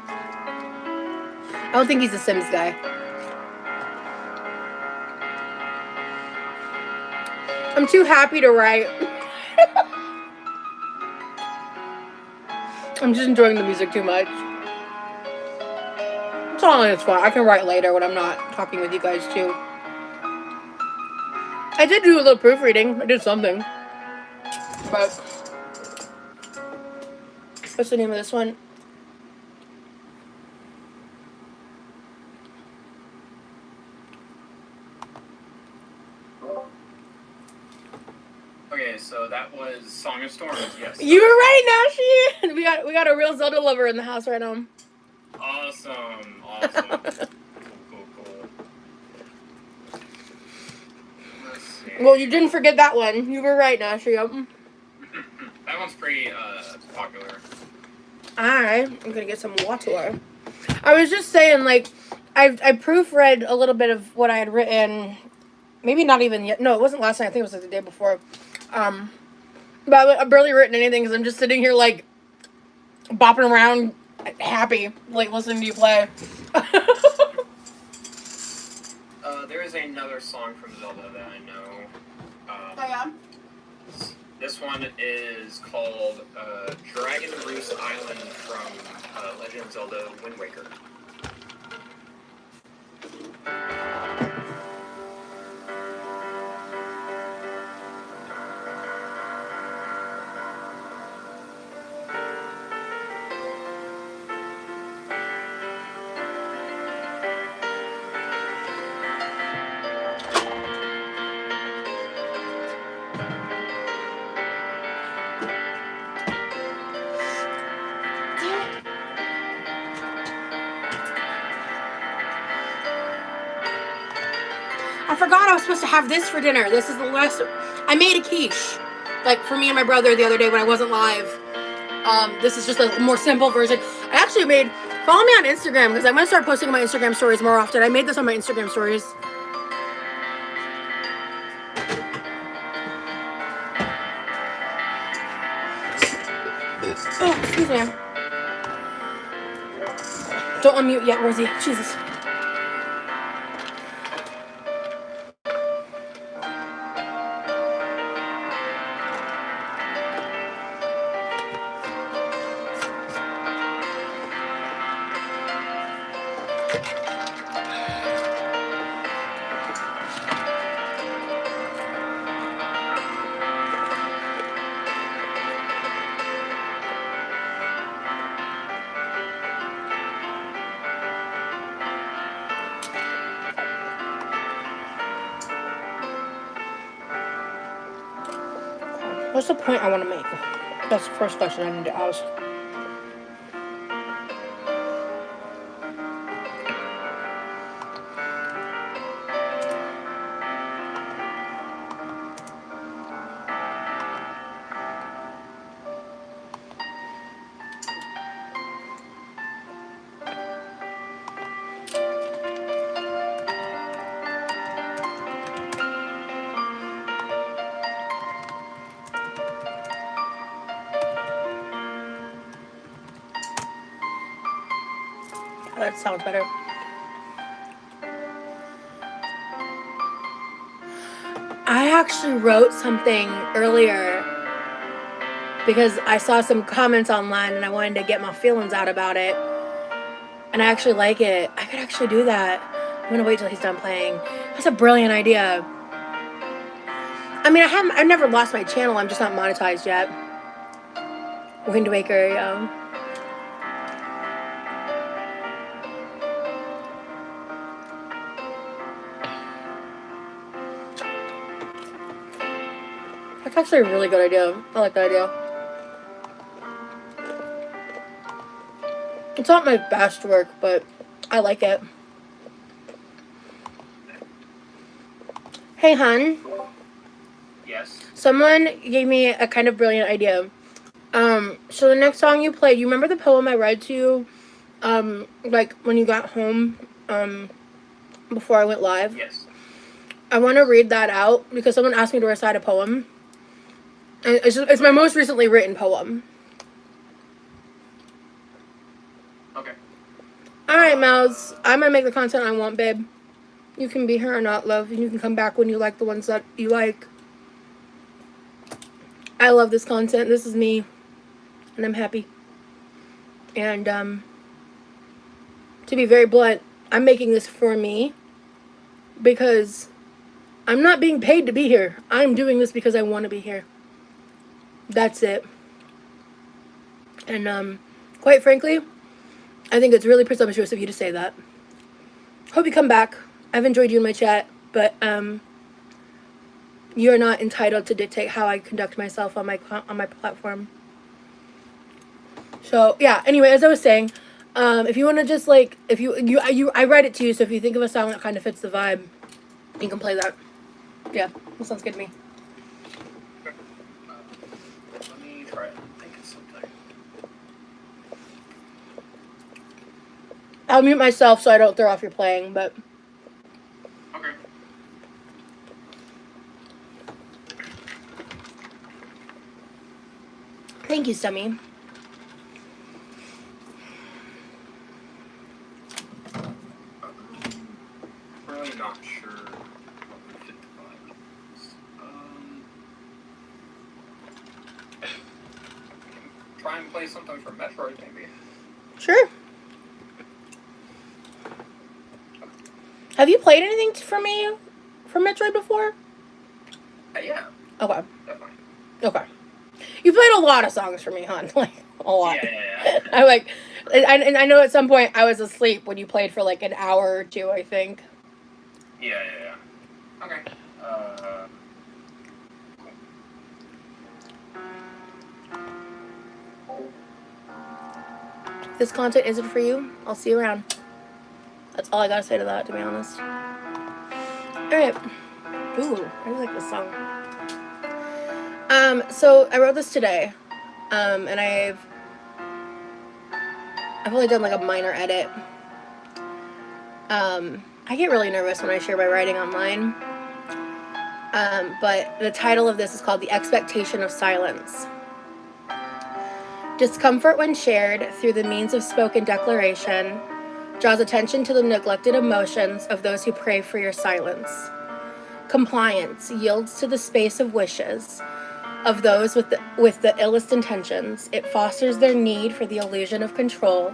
I don't think he's a Sims guy. I'm too happy to write. I'm just enjoying the music too much. It's all it's fun. I can write later when I'm not talking with you guys too. I did do a little proofreading. I did something. But what's the name of this one? Okay, so that was Song of Storms. Yes. You were right, Nashi. We got a real Zelda lover in the house right now. Awesome. Cool. Let's see. Well, you didn't forget that one. You were right, Nashi. Yep. That one's pretty popular. I'm gonna get some water. I was just saying, like, I proofread a little bit of what I had written. Maybe not even yet. No, it wasn't last night. I think it was like the day before. But I've barely written anything because I'm just sitting here like bopping around, happy, like listening to you play. There is another song from Zelda that I know. Yeah. This one is called Dragon Roost Island from Legend of Zelda Wind Waker. I forgot I was supposed to have this for dinner. This is the last. I made a quiche, like for me and my brother the other day when I wasn't live. This is just a more simple version. I actually made. Follow me on Instagram because I'm gonna start posting my Instagram stories more often. I made this on my Instagram stories. Oh, excuse me. Don't unmute yet, Rosie. Jesus. What's the point I want to make? That's the first question I need to ask. that sounds better. I actually wrote something earlier because I saw some comments online and I wanted to get my feelings out about it. And I actually like it. I could actually do that. I'm gonna wait till he's done playing. That's a brilliant idea. I mean, I've never lost my channel. I'm just not monetized yet. Wind Waker, yeah. That's actually a really good idea. I like that idea. It's not my best work, but I like it. Hey, hun. Yes. Someone gave me a kind of brilliant idea. So the next song you play, you remember the poem I read to you, like when you got home, before I went live? Yes. I want to read that out because someone asked me to recite a poem. And it's my most recently written poem. Okay. Alright, Mouse. I'm gonna make the content I want, babe. You can be here or not, love, and you can come back when you like the ones that you like. I love this content. This is me. And I'm happy. And, to be very blunt, I'm making this for me because I'm not being paid to be here. I'm doing this because I want to be here. That's it. And, quite frankly, I think it's really presumptuous of you to say that. Hope you come back. I've enjoyed you in my chat, but, you're not entitled to dictate how I conduct myself on my platform. So, yeah, anyway, as I was saying, if you want to just, like, I read it to you, so if you think of a song that kind of fits the vibe, you can play that. Yeah, that sounds good to me. Let me try it. I think it's something. I'll mute myself so I don't throw off your playing, but... Okay. Thank you, Stummy. Really not sure what would fit the vibe. Try and play something from Metroid, maybe. Sure. Have you played anything from me from Metroid before? Yeah. Okay. Definitely. Okay. You played a lot of songs for me, hon. Like, a lot. Yeah. I like, and I know at some point I was asleep when you played for like an hour or two, I think. Yeah. Okay. If this content isn't for you, I'll see you around. That's all I gotta say to that, to be honest. Alright. Ooh, I really like this song. So I wrote this today. And I've only done like a minor edit. I get really nervous when I share my writing online. But the title of this is called The Expectation of Silence. Discomfort when shared through the means of spoken declaration draws attention to the neglected emotions of those who pray for your silence. Compliance yields to the space of wishes of those with the illest intentions. It fosters their need for the illusion of control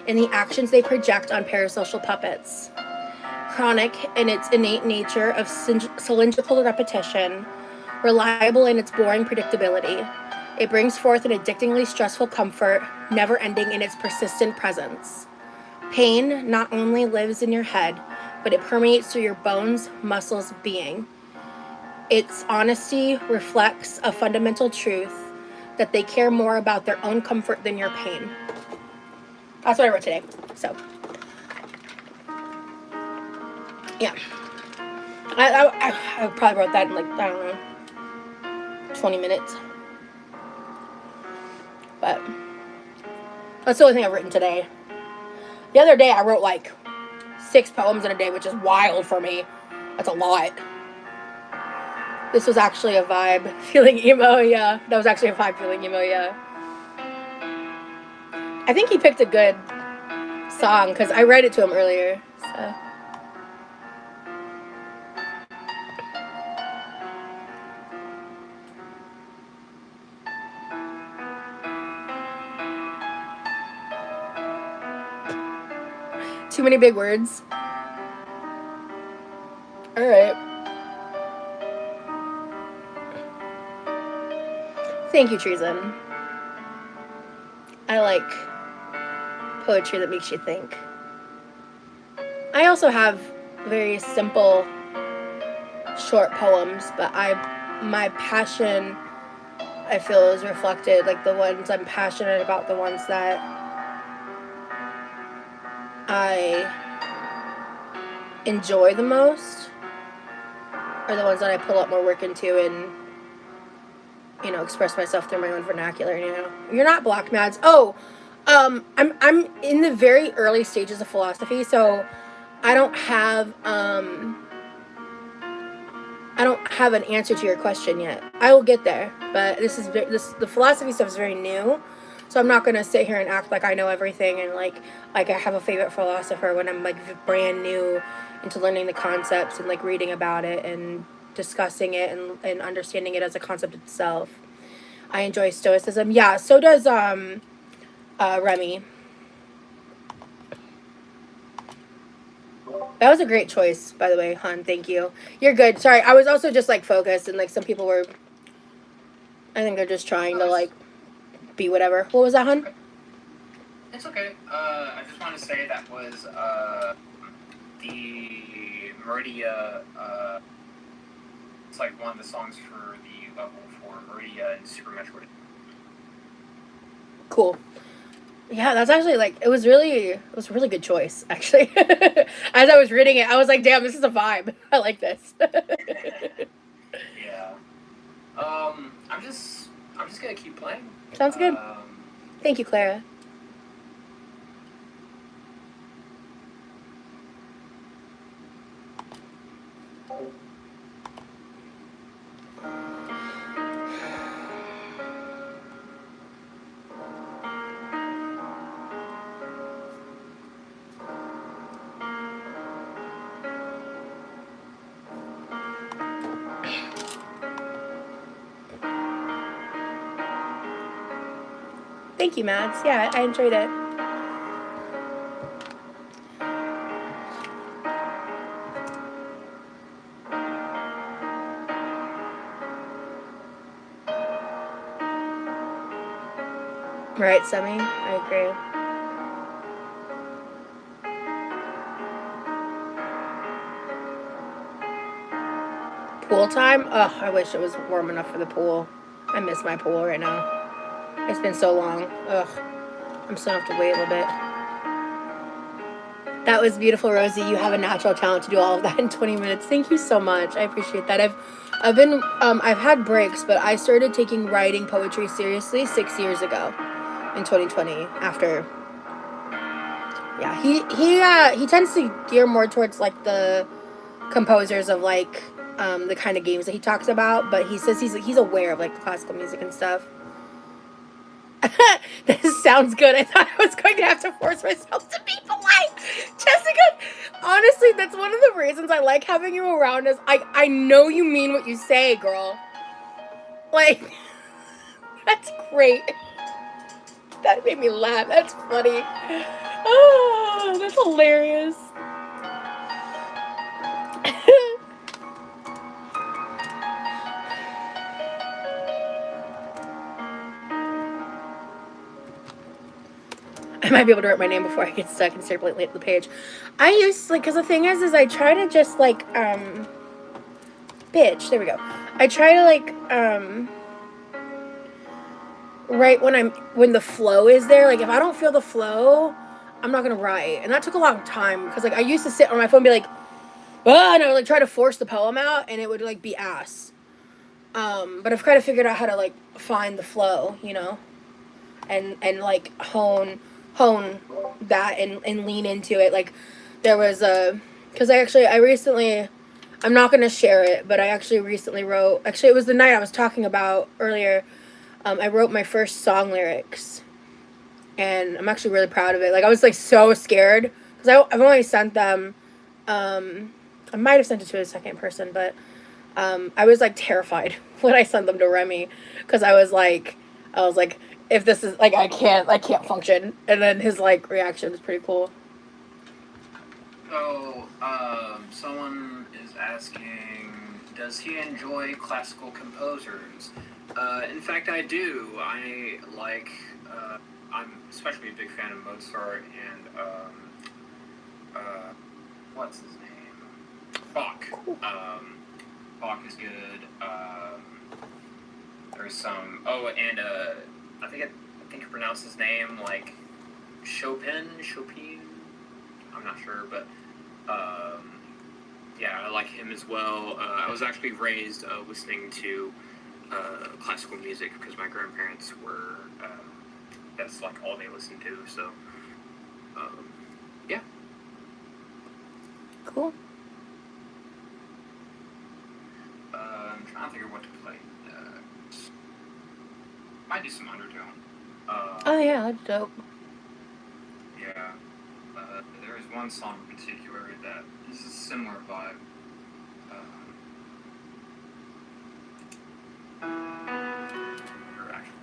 in the actions they project on parasocial puppets. Chronic in its innate nature of cylindrical repetition, reliable in its boring predictability, it brings forth an addictingly stressful comfort, never ending in its persistent presence. Pain not only lives in your head, but it permeates through your bones, muscles, being. Its honesty reflects a fundamental truth that they care more about their own comfort than your pain. That's what I wrote today. So, yeah. I probably wrote that in like, I don't know, 20 minutes. But that's the only thing I've written today. The other day I wrote like 6 poems in a day, which is wild for me. That's a lot. This was actually a vibe. Feeling emo, yeah. That was actually a vibe, feeling emo, yeah. I think he picked a good song because I read it to him earlier. So. Too many big words. All right. Thank you, Treason. I like poetry that makes you think. I also have very simple, short poems, but my passion, I feel, is reflected. Like the ones I'm passionate about, the ones that I enjoy the most, are the ones that I put a lot more work into and, you know, express myself through my own vernacular. You know, you're not Black Mads. Oh, I'm in the very early stages of philosophy, so I don't have an answer to your question yet. I will get there, but the philosophy stuff is very new, so I'm not gonna sit here and act like I know everything and like I have a favorite philosopher when I'm like brand new into learning the concepts and like reading about it and discussing it and understanding it as a concept itself. I enjoy Stoicism. Yeah, so does Remy. That was a great choice, by the way, hon. Thank you. You're good. Sorry, I was also just like focused, and like some people were. I think they're just trying to like be whatever. What was that, hon? It's okay. I just want to say that was the Meridia. It's like one of the songs for the level for Meridia and Super Metroid. Cool. Yeah, that's actually like it was a really good choice actually. As I was reading it, I was like, "Damn, this is a vibe. I like this." Yeah. I'm just gonna keep playing. Sounds good. Thank you, Clara. Thank you, Mads. Yeah, I enjoyed it. Right, Semi? I agree. Pool time? Ugh, I wish it was warm enough for the pool. I miss my pool right now. It's been so long. Ugh. I'm still gonna have to wait a little bit. That was beautiful, Rosie. You have a natural talent to do all of that in 20 minutes. Thank you so much. I appreciate that. I've had breaks, but I started taking writing poetry seriously 6 years ago in 2020 after. Yeah, he tends to gear more towards like the composers of like the kind of games that he talks about, but he says he's aware of like the classical music and stuff. This sounds good. I thought I was going to have to force myself to be polite. Jessica, honestly, that's one of the reasons I like having you around is I know you mean what you say, girl. Like, that's great. That made me laugh. That's funny. Oh, that's hilarious. I might be able to write my name before I get stuck and start blatantly at the page. I used like, because the thing is I try to just like bitch, there we go. I try to like write when the flow is there. Like if I don't feel the flow, I'm not gonna write. And that took a long time because like I used to sit on my phone and be like, oh, and I would like try to force the poem out and it would like be ass. But I've kind of figured out how to like find the flow, you know, and like hone that and lean into it. Like there was because I recently, I'm not gonna share it, but I actually recently wrote, actually it was the night I was talking about earlier, I wrote my first song lyrics, and I'm actually really proud of it. Like I was like so scared because I've only sent them. I might have sent it to a second person, but I was like terrified when I sent them to Remy because I was like, if this is like I can't function. And then his like reaction was pretty cool. So, someone is asking, does he enjoy classical composers? In fact, I do. I'm especially a big fan of Mozart and, what's his name? Bach. Bach is good. There's some, I think you pronounce his name like Chopin? I'm not sure, but yeah, I like him as well. I was actually raised listening to classical music because my grandparents were. That's like all they listened to. So, yeah. Cool. I'm trying to figure what to play. Might do some Undertone. Oh yeah, that's dope. Yeah. There is one song in particular that is a similar vibe. Or actually,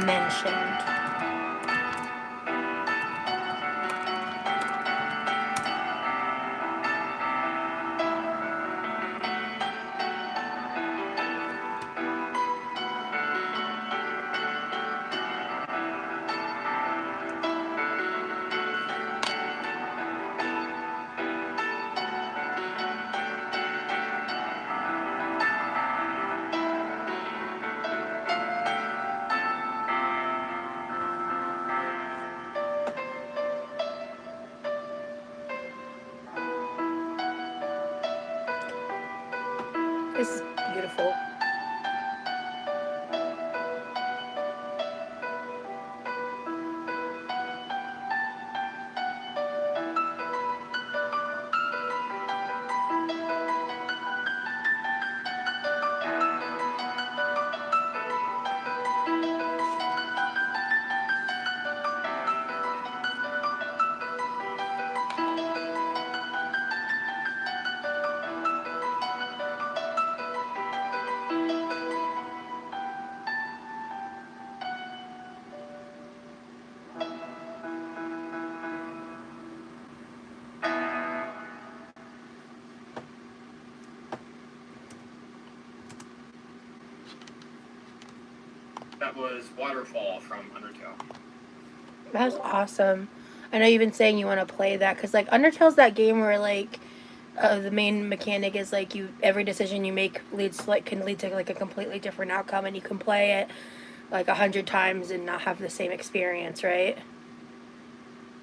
Mentioned. This is beautiful. that was Waterfall from Undertale. That's awesome. I know you've been saying you want to play that because like Undertale's that game where like the main mechanic is like you every decision you make leads like can lead to like a completely different outcome, and you can play it like 100 times and not have the same experience, right?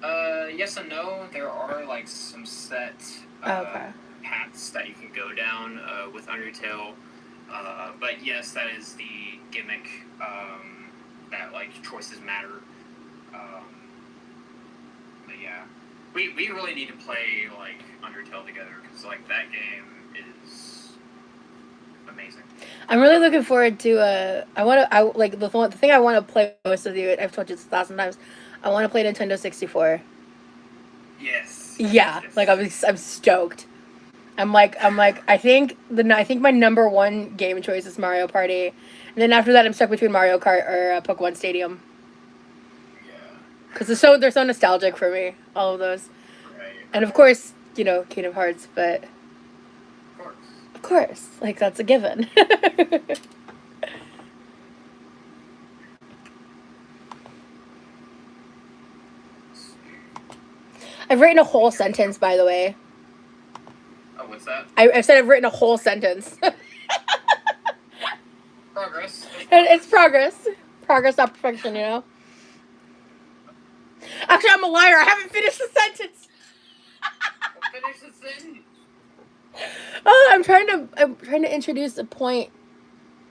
Yes and no. There are like some set Okay. paths that you can go down with Undertale. But yes, that is the gimmick. That like choices matter. Um, but yeah, we really need to play like Undertale together because like that game is amazing. I'm really looking forward to. I like the thing I want to play most with you. I've told you this 1,000 times. I want to play Nintendo 64. Yes. Yeah, Yes. like I'm stoked. I think my number one game choice is Mario Party, and then after that I'm stuck between Mario Kart or Pokemon Stadium Yeah. because they're so nostalgic for me. All of those, Right. and of course Kingdom Hearts, but Of course. of course like that's a given. I've written a whole sentence, by the way. Oh, what's that? I've said I've written a whole sentence. Progress. It's progress. Progress, not perfection, Actually, I'm a liar. I haven't finished the sentence. Finish the sentence. Oh, I'm trying to introduce a point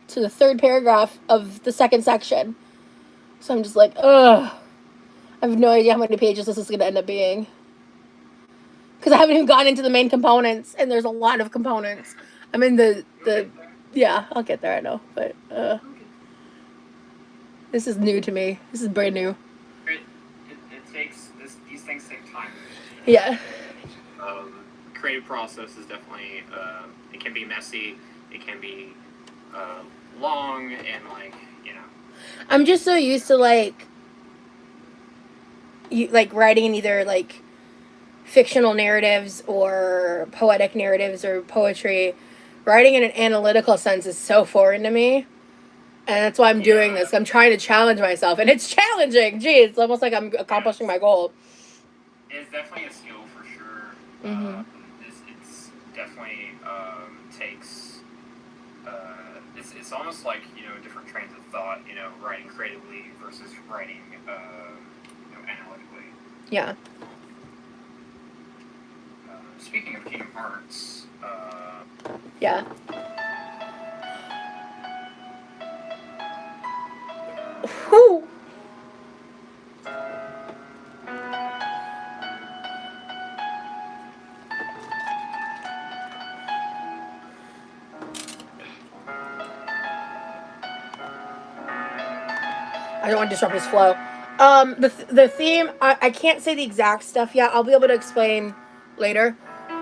to the third paragraph of the second section. So I'm just like, ugh. I have no idea how many pages this is going to end up being. Because I haven't even gotten into the main components, and there's a lot of components. I'm in the yeah, I'll get there, I know. But this is new to me. This is brand new. It takes these things take time. Yeah. Creative process is definitely it can be messy. It can be long and I'm just so used to like writing in either like fictional narratives or poetic narratives or poetry. Writing in an analytical sense is so foreign to me. And that's why I'm doing this. I'm trying to challenge myself. And it's challenging. Gee, it's almost like I'm accomplishing my goal. It's definitely a skill for sure. Mm-hmm. It's definitely takes. It's almost like different trains of thought. Writing creatively versus writing analytically. Yeah. Speaking of Kingdom Hearts. Yeah. Whew. I don't want to disrupt his flow. The theme, I can't say the exact stuff yet. I'll be able to explain later.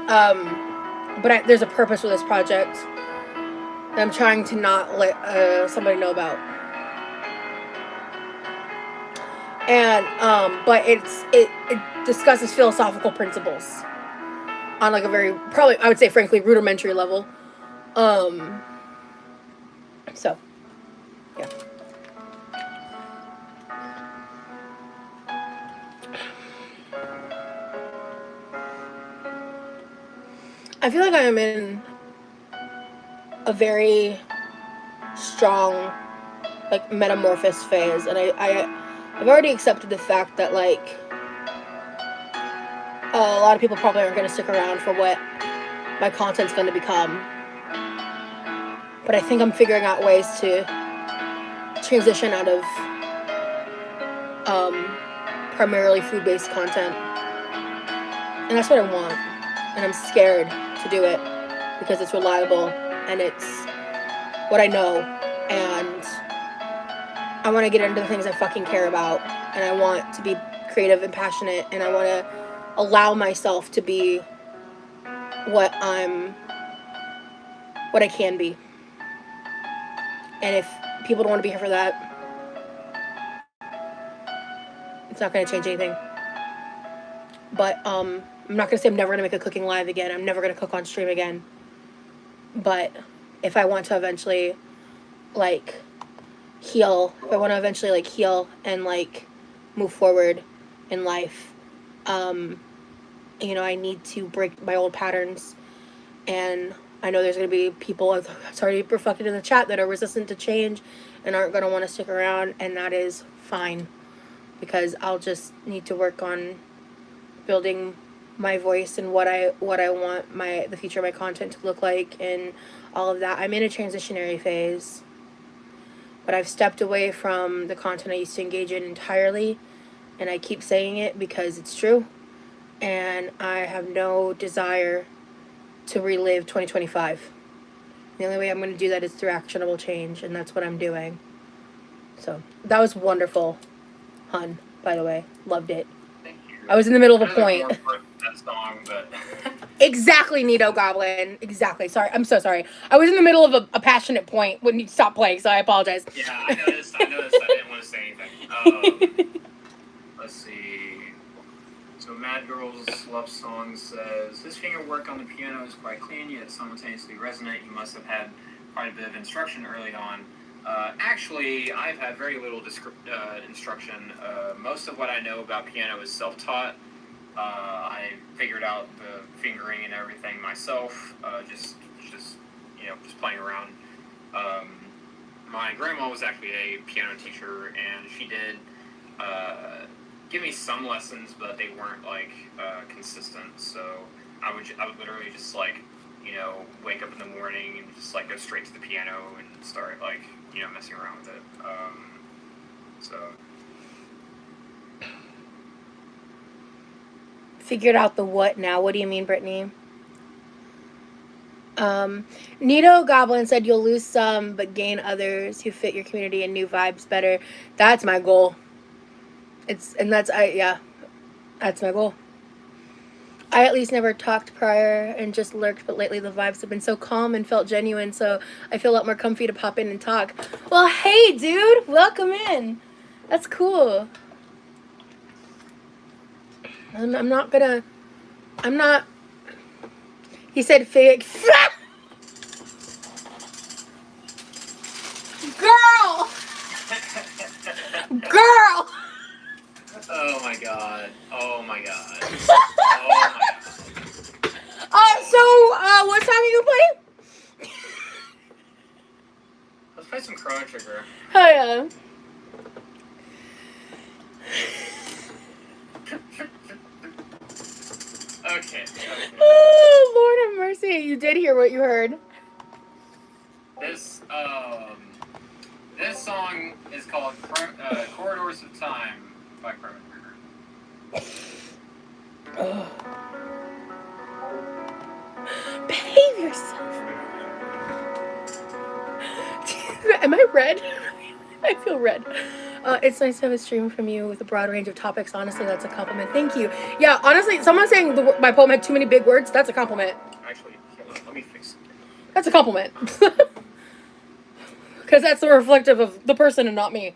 But there's a purpose for this project that I'm trying to not let somebody know about. And but it discusses philosophical principles on like a very probably I would say frankly rudimentary level. So yeah. I feel like I am in a very strong like metamorphosis phase, and I've already accepted the fact that like a lot of people probably aren't going to stick around for what my content's going to become. But I think I'm figuring out ways to transition out of primarily food-based content, and that's what I want. And I'm scared to do it because it's reliable and it's what I know, and I want to get into the things I fucking care about, and I want to be creative and passionate, and I want to allow myself to be what I can be. And if people don't want to be here for that, it's not going to change anything. But I'm not going to say I'm never going to make a cooking live again. I'm never going to cook on stream again. But if I want to eventually like heal, if I want to eventually like heal and like move forward in life, I need to break my old patterns. And I know there's going to be people, it's already reflected in the chat, that are resistant to change and aren't going to want to stick around, and that is fine, because I'll just need to work on building my voice and what I want the future of my content to look like and all of that. I'm in a transitionary phase, but I've stepped away from the content I used to engage in entirely, and I keep saying it because it's true, and I have no desire to relive 2025. The only way I'm going to do that is through actionable change, and that's what I'm doing. So that was wonderful, hun, by the way. Loved it. Thank you. I was in the middle of a I know there's point. more to that song, but Exactly, Nito Goblin. Exactly. Sorry. I'm so sorry. I was in the middle of a passionate point when you stopped playing, so I apologize. yeah, I noticed. I didn't want to say anything. Let's see. So Mad Girl's Love Song says, his finger work on the piano is quite clean, yet simultaneously resonant. You must have had quite a bit of instruction early on. Actually, I've had very little instruction. Most of what I know about piano is self-taught. I figured out the fingering and everything myself, just playing around. My grandma was actually a piano teacher, and she did give me some lessons, but they weren't like consistent. So I would literally just wake up in the morning and just go straight to the piano and start messing around with it. So. Figured out the what now. What do you mean, Brittany? Nito Goblin said you'll lose some but gain others who fit your community and new vibes better. That's my goal. That's my goal. I at least never talked prior and just lurked, but lately the vibes have been so calm and felt genuine, so I feel a lot more comfy to pop in and talk. Well, hey, dude, welcome in. That's cool. I'm not. He said fake. Girl! Girl! Oh my god. Oh my god. What song are you playing? Let's play some Chrono Trigger. Oh, yeah. Okay. Oh, Lord have mercy. You did hear what you heard. This song is called Corridors of Time by Chrono Trigger. Oh. Behave yourself. Am I red? I feel red. It's nice to have a stream from you with a broad range of topics. Honestly, that's a compliment. Thank you. Yeah, honestly, someone saying my poem had too many big words, that's a compliment. Actually, let me fix it. That's a compliment. Because that's reflective of the person and not me.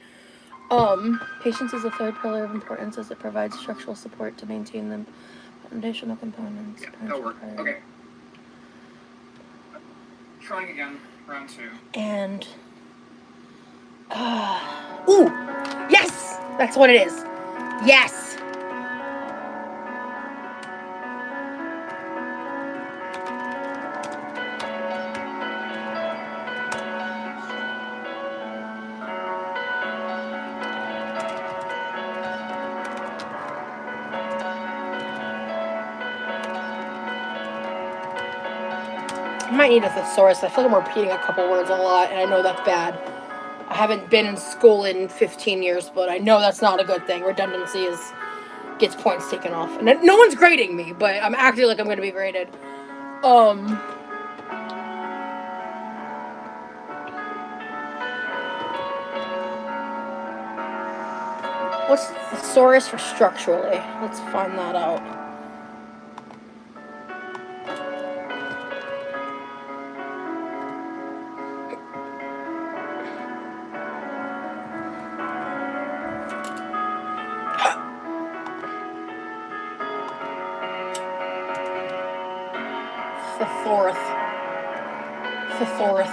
Patience is a third pillar of importance as it provides structural support to maintain the foundational components. Yeah, that'll work. Okay. Trying again. Round 2. And... ooh! Yes! That's what it is. Yes! I might need a thesaurus. I feel like I'm repeating a couple words a lot, and I know that's bad. I haven't been in school in 15 years, but I know that's not a good thing. Redundancy gets points taken off. And no one's grading me, but I'm acting like I'm going to be graded. What's thesaurus for structurally? Let's find that out. Thesaurus.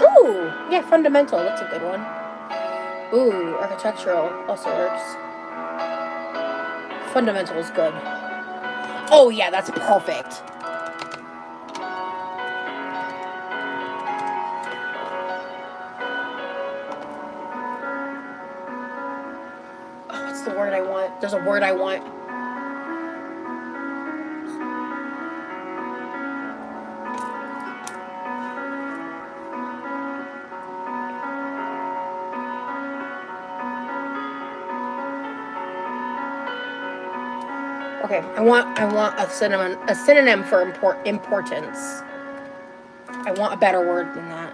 Ooh, yeah, fundamental. That's a good one. Ooh, architectural also works. fundamental is good. Oh yeah, that's perfect. Oh, what's the word I want? There's a word I want. Okay, I want a synonym for importance. I want a better word than that.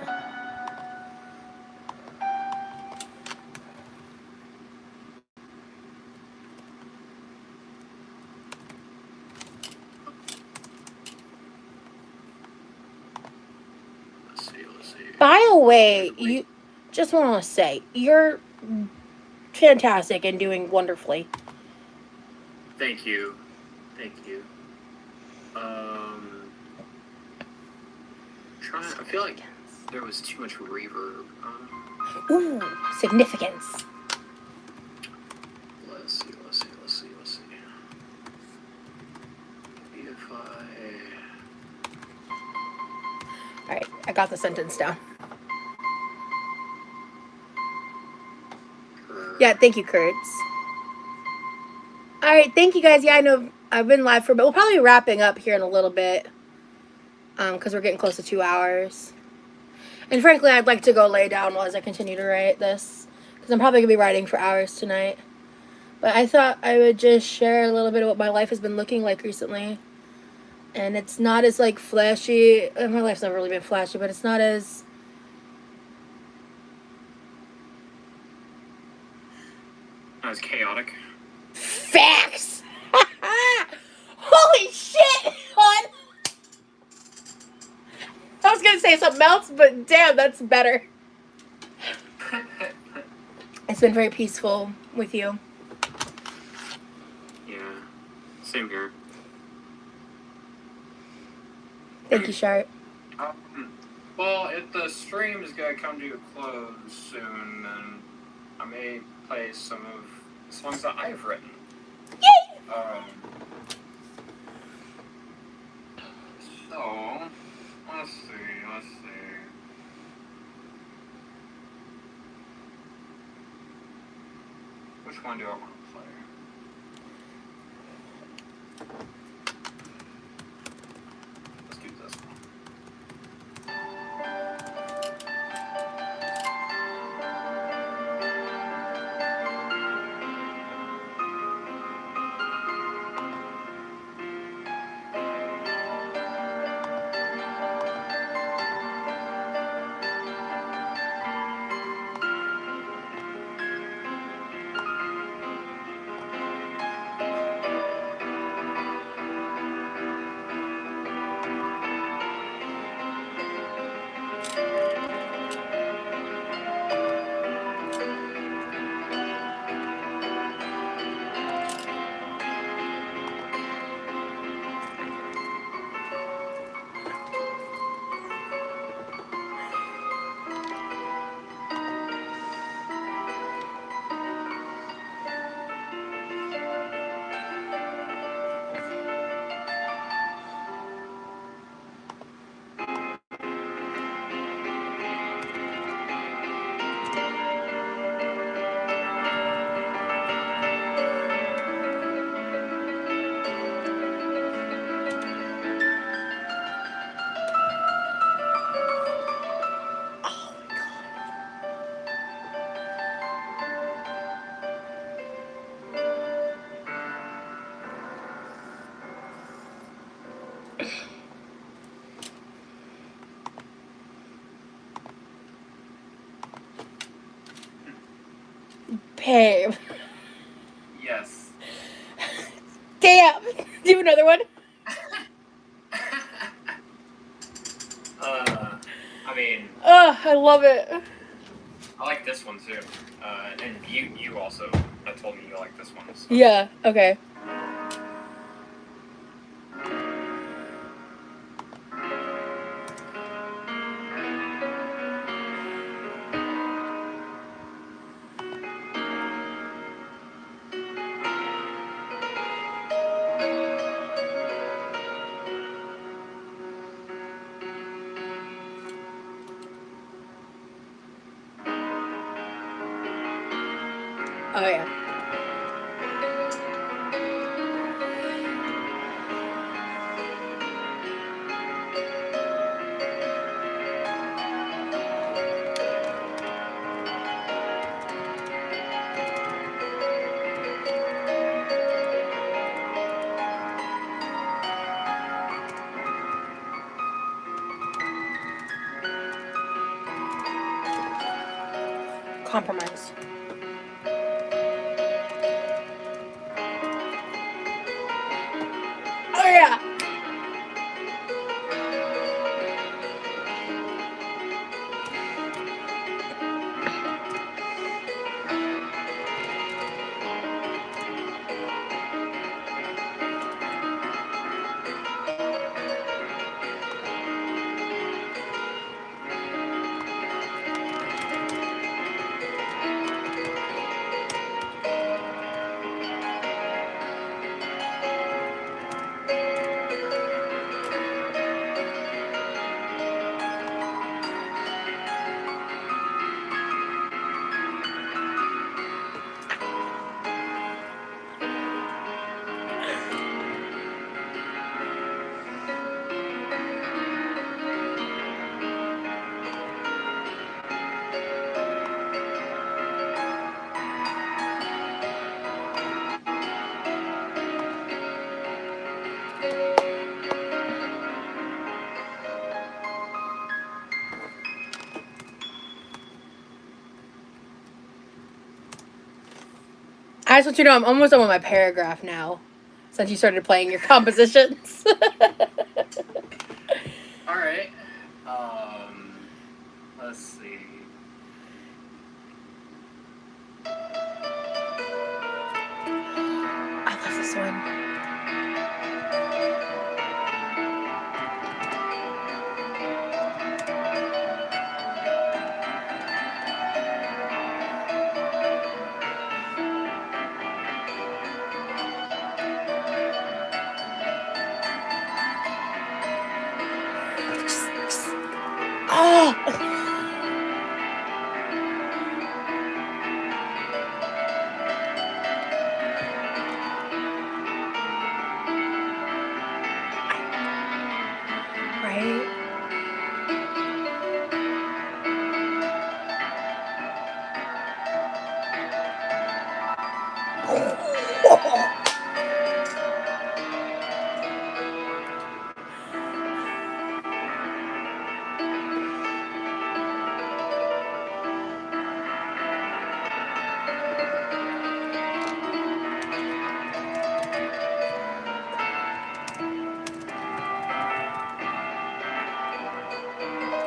Let's see. By the way, you just want to say you're fantastic and doing wonderfully. Thank you. I feel like there was too much reverb. Ooh, significance. Let's see. Maybe if Alright, I got the sentence down. Yeah, thank you, Kurtz. Alright, thank you guys. Yeah, I know I've been live for a bit. We'll probably be wrapping up here in a little bit. Because we're getting close to 2 hours. And frankly, I'd like to go lay down as I continue to write this. Because I'm probably going to be writing for hours tonight. But I thought I would just share a little bit of what my life has been looking like recently. And it's not as, like, flashy. My life's never really been flashy, but it's not as... Not as chaotic. Facts! Holy shit, hon! I was gonna say something else, but damn, that's better. It's been very peaceful with you. Yeah, same here. Thank you, Shart. Well, if the stream is gonna come to a close soon, then I may play some of the songs that I've written. Yay! So, let's see. Which one do I want to play? Let's do this one. Babe. Yes. Damn. Do you have another one? I mean... I love it. I like this one too. And you also told me you like this one. So. Yeah, okay. Oh yeah. Compromise. Oh yeah. I just want you to know I'm almost done with my paragraph now, since you started playing your compositions. All right. Let's see. I love this one. Oh. Right?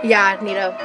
Yeah, Nito.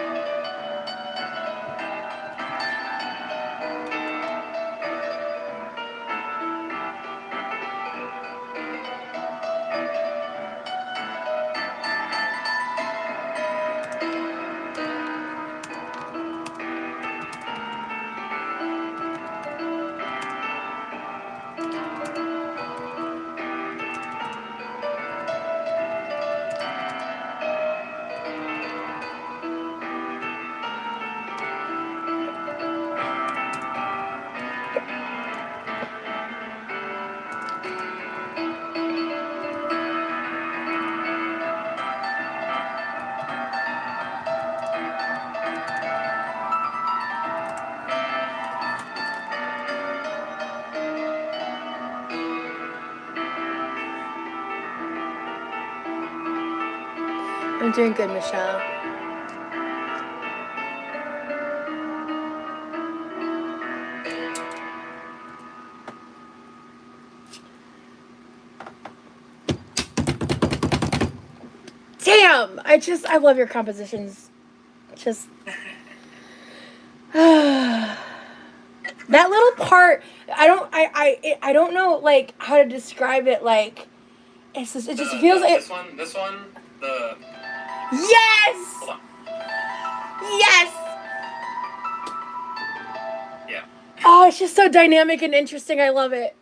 I'm doing good, Michelle. Damn! I love your compositions. Just. That little part, I don't know, like, how to describe it, like, it just feels like. This one, the. Yes! Hold on. Yes! Yeah. Oh, it's just so dynamic and interesting. I love it.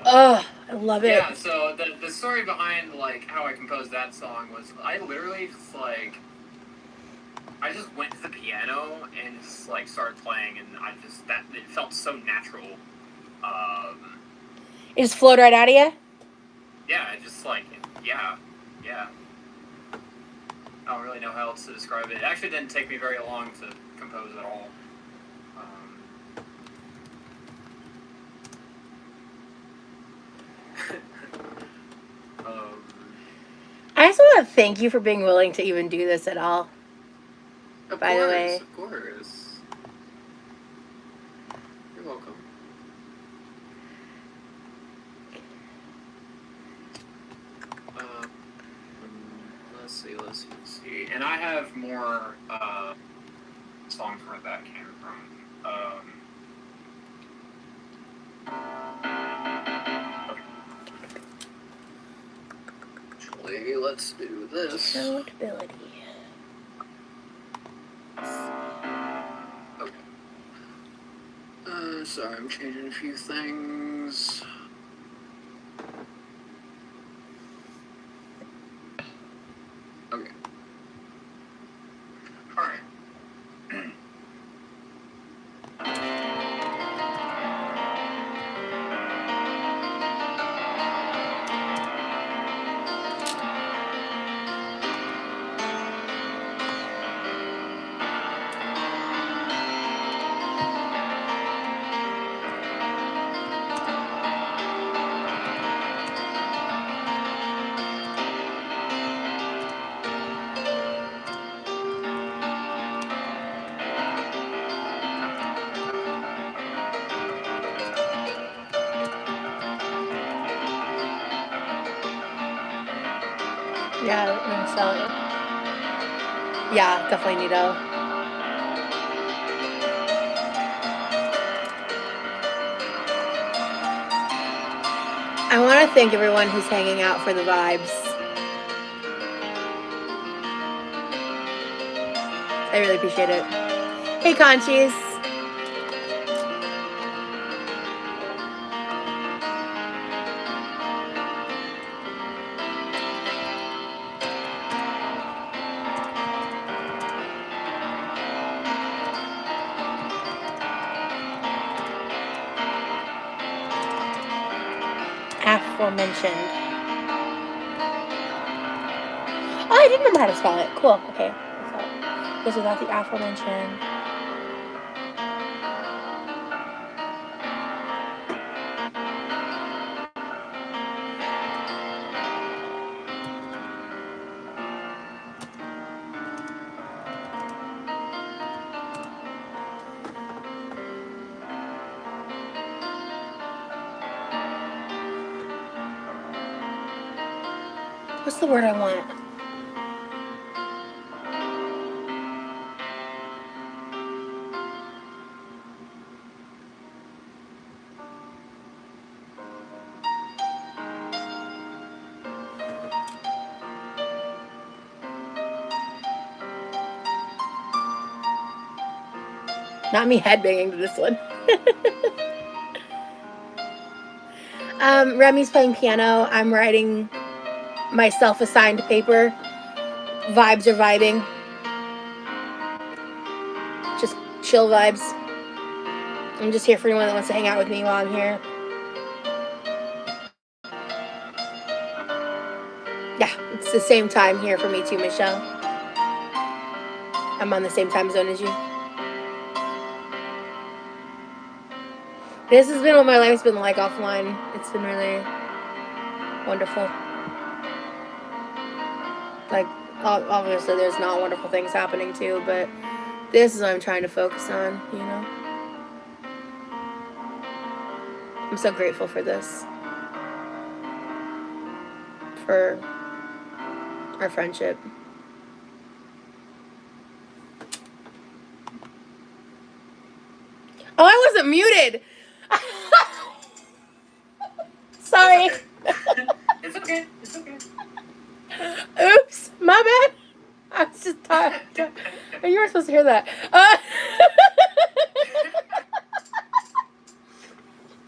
Oh, I love it. Yeah, so the story behind, like, how I composed that song was I literally just, like, I just went to the piano and just like started playing, and it felt so natural. It just flowed right out of you? Yeah, it just like yeah. I don't really know how else to describe it. It actually didn't take me very long to compose at all. I just want to thank you for being willing to even do this at all. Of By the way. Of course. You're welcome. Let's see. And I have more songs where that came from. Actually, let's do this. Accountability. Okay. Sorry, I'm changing a few things. Okay. Alright. Yeah, I'm gonna sell it. Yeah, definitely need to. I want to thank everyone who's hanging out for the vibes. I really appreciate it. Hey, Conchies. Aforementioned. Oh, I didn't remember how to spell it. Cool. Okay. This without the aforementioned. What's the word I want? Not me headbanging to this one. Remy's playing piano. I'm writing my self-assigned paper. Vibes are vibing. Just chill vibes. I'm just here for anyone that wants to hang out with me while I'm here. Yeah, it's the same time here for me too, Michelle. I'm on the same time zone as you. This has been what my life's been like offline. It's been really wonderful. Like, obviously there's not wonderful things happening too, but this is what I'm trying to focus on, you know? I'm so grateful for this. For our friendship. Oh, I wasn't muted! Sorry. It's okay. It's okay. Oops, my bad. I was just tired. You weren't supposed to hear that.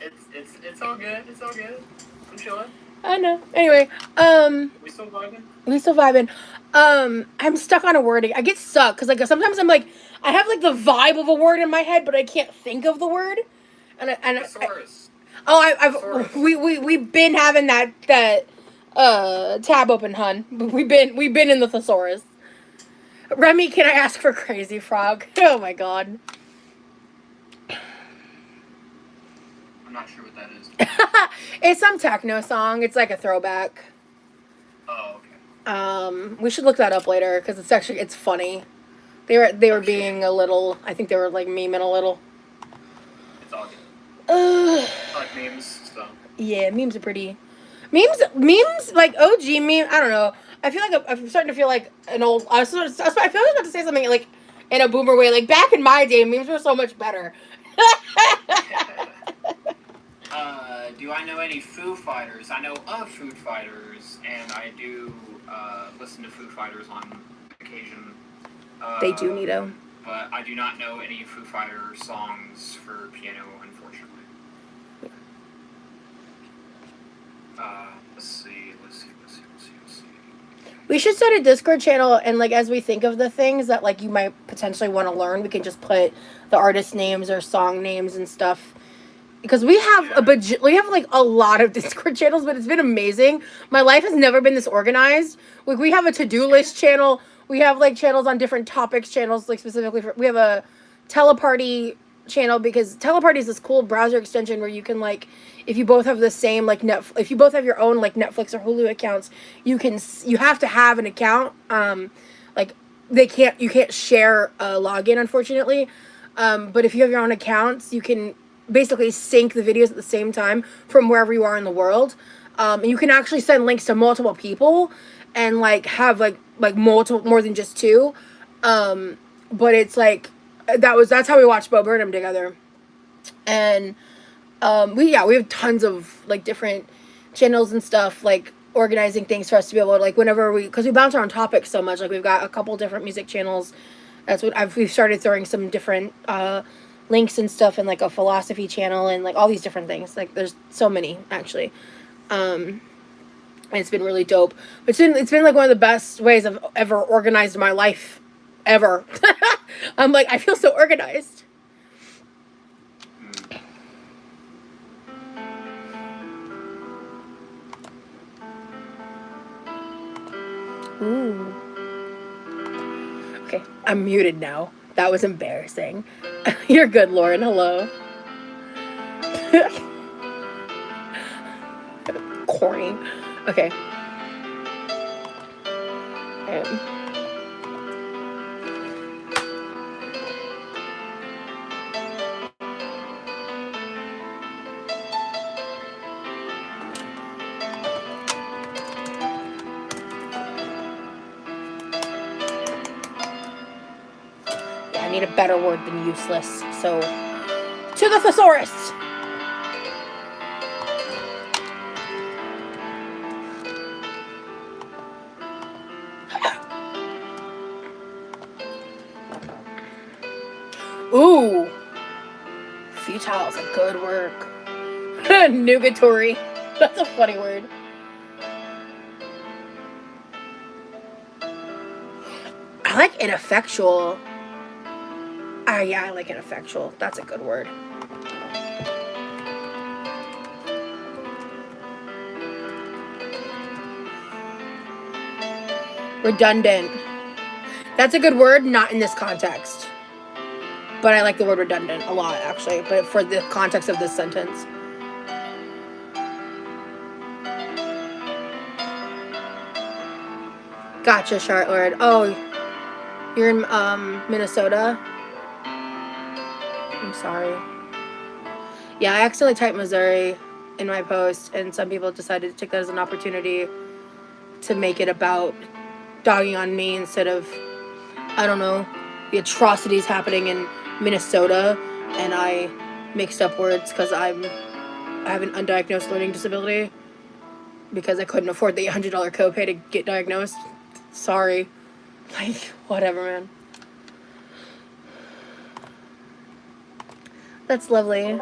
It's all good. It's all good. I'm chilling. I know. Anyway, We still vibing? We still vibing. I'm stuck on a wording. I get stuck because like sometimes I'm like I have like the vibe of a word in my head, but I can't think of the word. Thesaurus. We've been having that tab open, hun. We've been in the thesaurus. Remy, can I ask for Crazy Frog? Oh my god. I'm not sure what that is. It's some techno song. It's like a throwback. Oh, okay. We should look that up later because it's funny. They were being a little. I think they were like memeing a little. It's all good. I like memes, so. Yeah, memes are pretty. Memes like OG meme. I don't know. I feel like I'm starting to feel like an old. I feel like I was about to say something like in a boomer way. Like back in my day, memes were so much better. Do I know any Foo Fighters? I know of Foo Fighters, and I do listen to Foo Fighters on occasion. They do, Nito. But I do not know any Foo Fighter songs for piano, unfortunately. Let's see. We should start a Discord channel, and like as we think of the things that like you might potentially want to learn, we can just put the artist names or song names and stuff. Because we have we have like a lot of Discord channels, but it's been amazing. My life has never been this organized. Like we have a to-do list channel. We have like channels on different topics channels, like specifically we have a teleparty channel because teleparty is this cool browser extension where you can like if you both have the same like if you both have your own like Netflix or Hulu accounts, you have to have an account. Like you can't share a login, unfortunately. But if you have your own accounts, you can basically sync the videos at the same time from wherever you are in the world. And you can actually send links to multiple people and like have like multiple more than just two. But it's like that's how we watched Bo Burnham together. And we have tons of like different channels and stuff like organizing things for us to be able to like whenever because we bounce around topics so much, like we've got a couple different music channels. That's what we've started throwing some different links and stuff in like a philosophy channel and like all these different things. Like there's so many actually. And it's been really dope. But it's been like one of the best ways I've ever organized my life ever. I'm like I feel so organized. Ooh. Okay, I'm muted now. That was embarrassing. You're good, Lauren. Hello. Corny. Okay. I need a better word than useless. So, to the thesaurus. Ooh. Futile is a good word. Nugatory. That's a funny word. I like ineffectual. Yeah, I like ineffectual. That's a good word. Redundant. That's a good word, not in this context. But I like the word redundant a lot, actually. But for the context of this sentence. Gotcha, Charlotte. Oh, you're in Minnesota? I'm sorry. Yeah, I accidentally typed Missouri in my post, and some people decided to take that as an opportunity to make it about dogging on me instead of, I don't know, the atrocities happening in Minnesota, and I mixed up words because I have an undiagnosed learning disability because I couldn't afford the $100 copay to get diagnosed. Sorry. Like, whatever, man. That's lovely.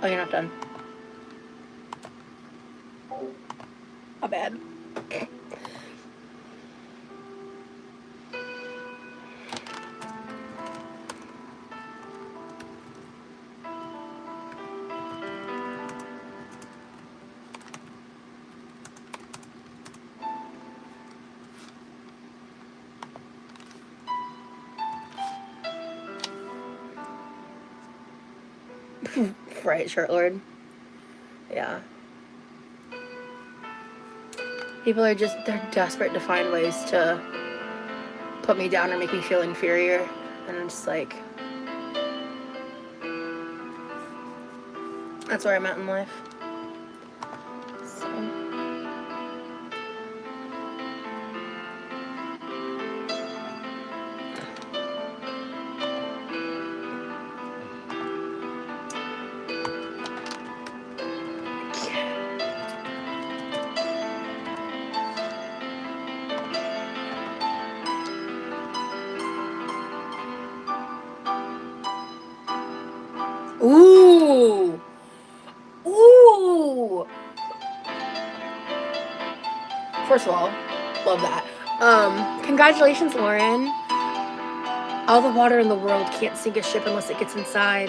Oh, you're not done. My bad. Right, shirtlord. Yeah. People are just, they're desperate to find ways to put me down or make me feel inferior. And I'm just like, that's where I'm at in life. So. Ooh. Ooh. First of all, love that. Congratulations, Lauren. All the water in the world can't sink a ship unless it gets inside.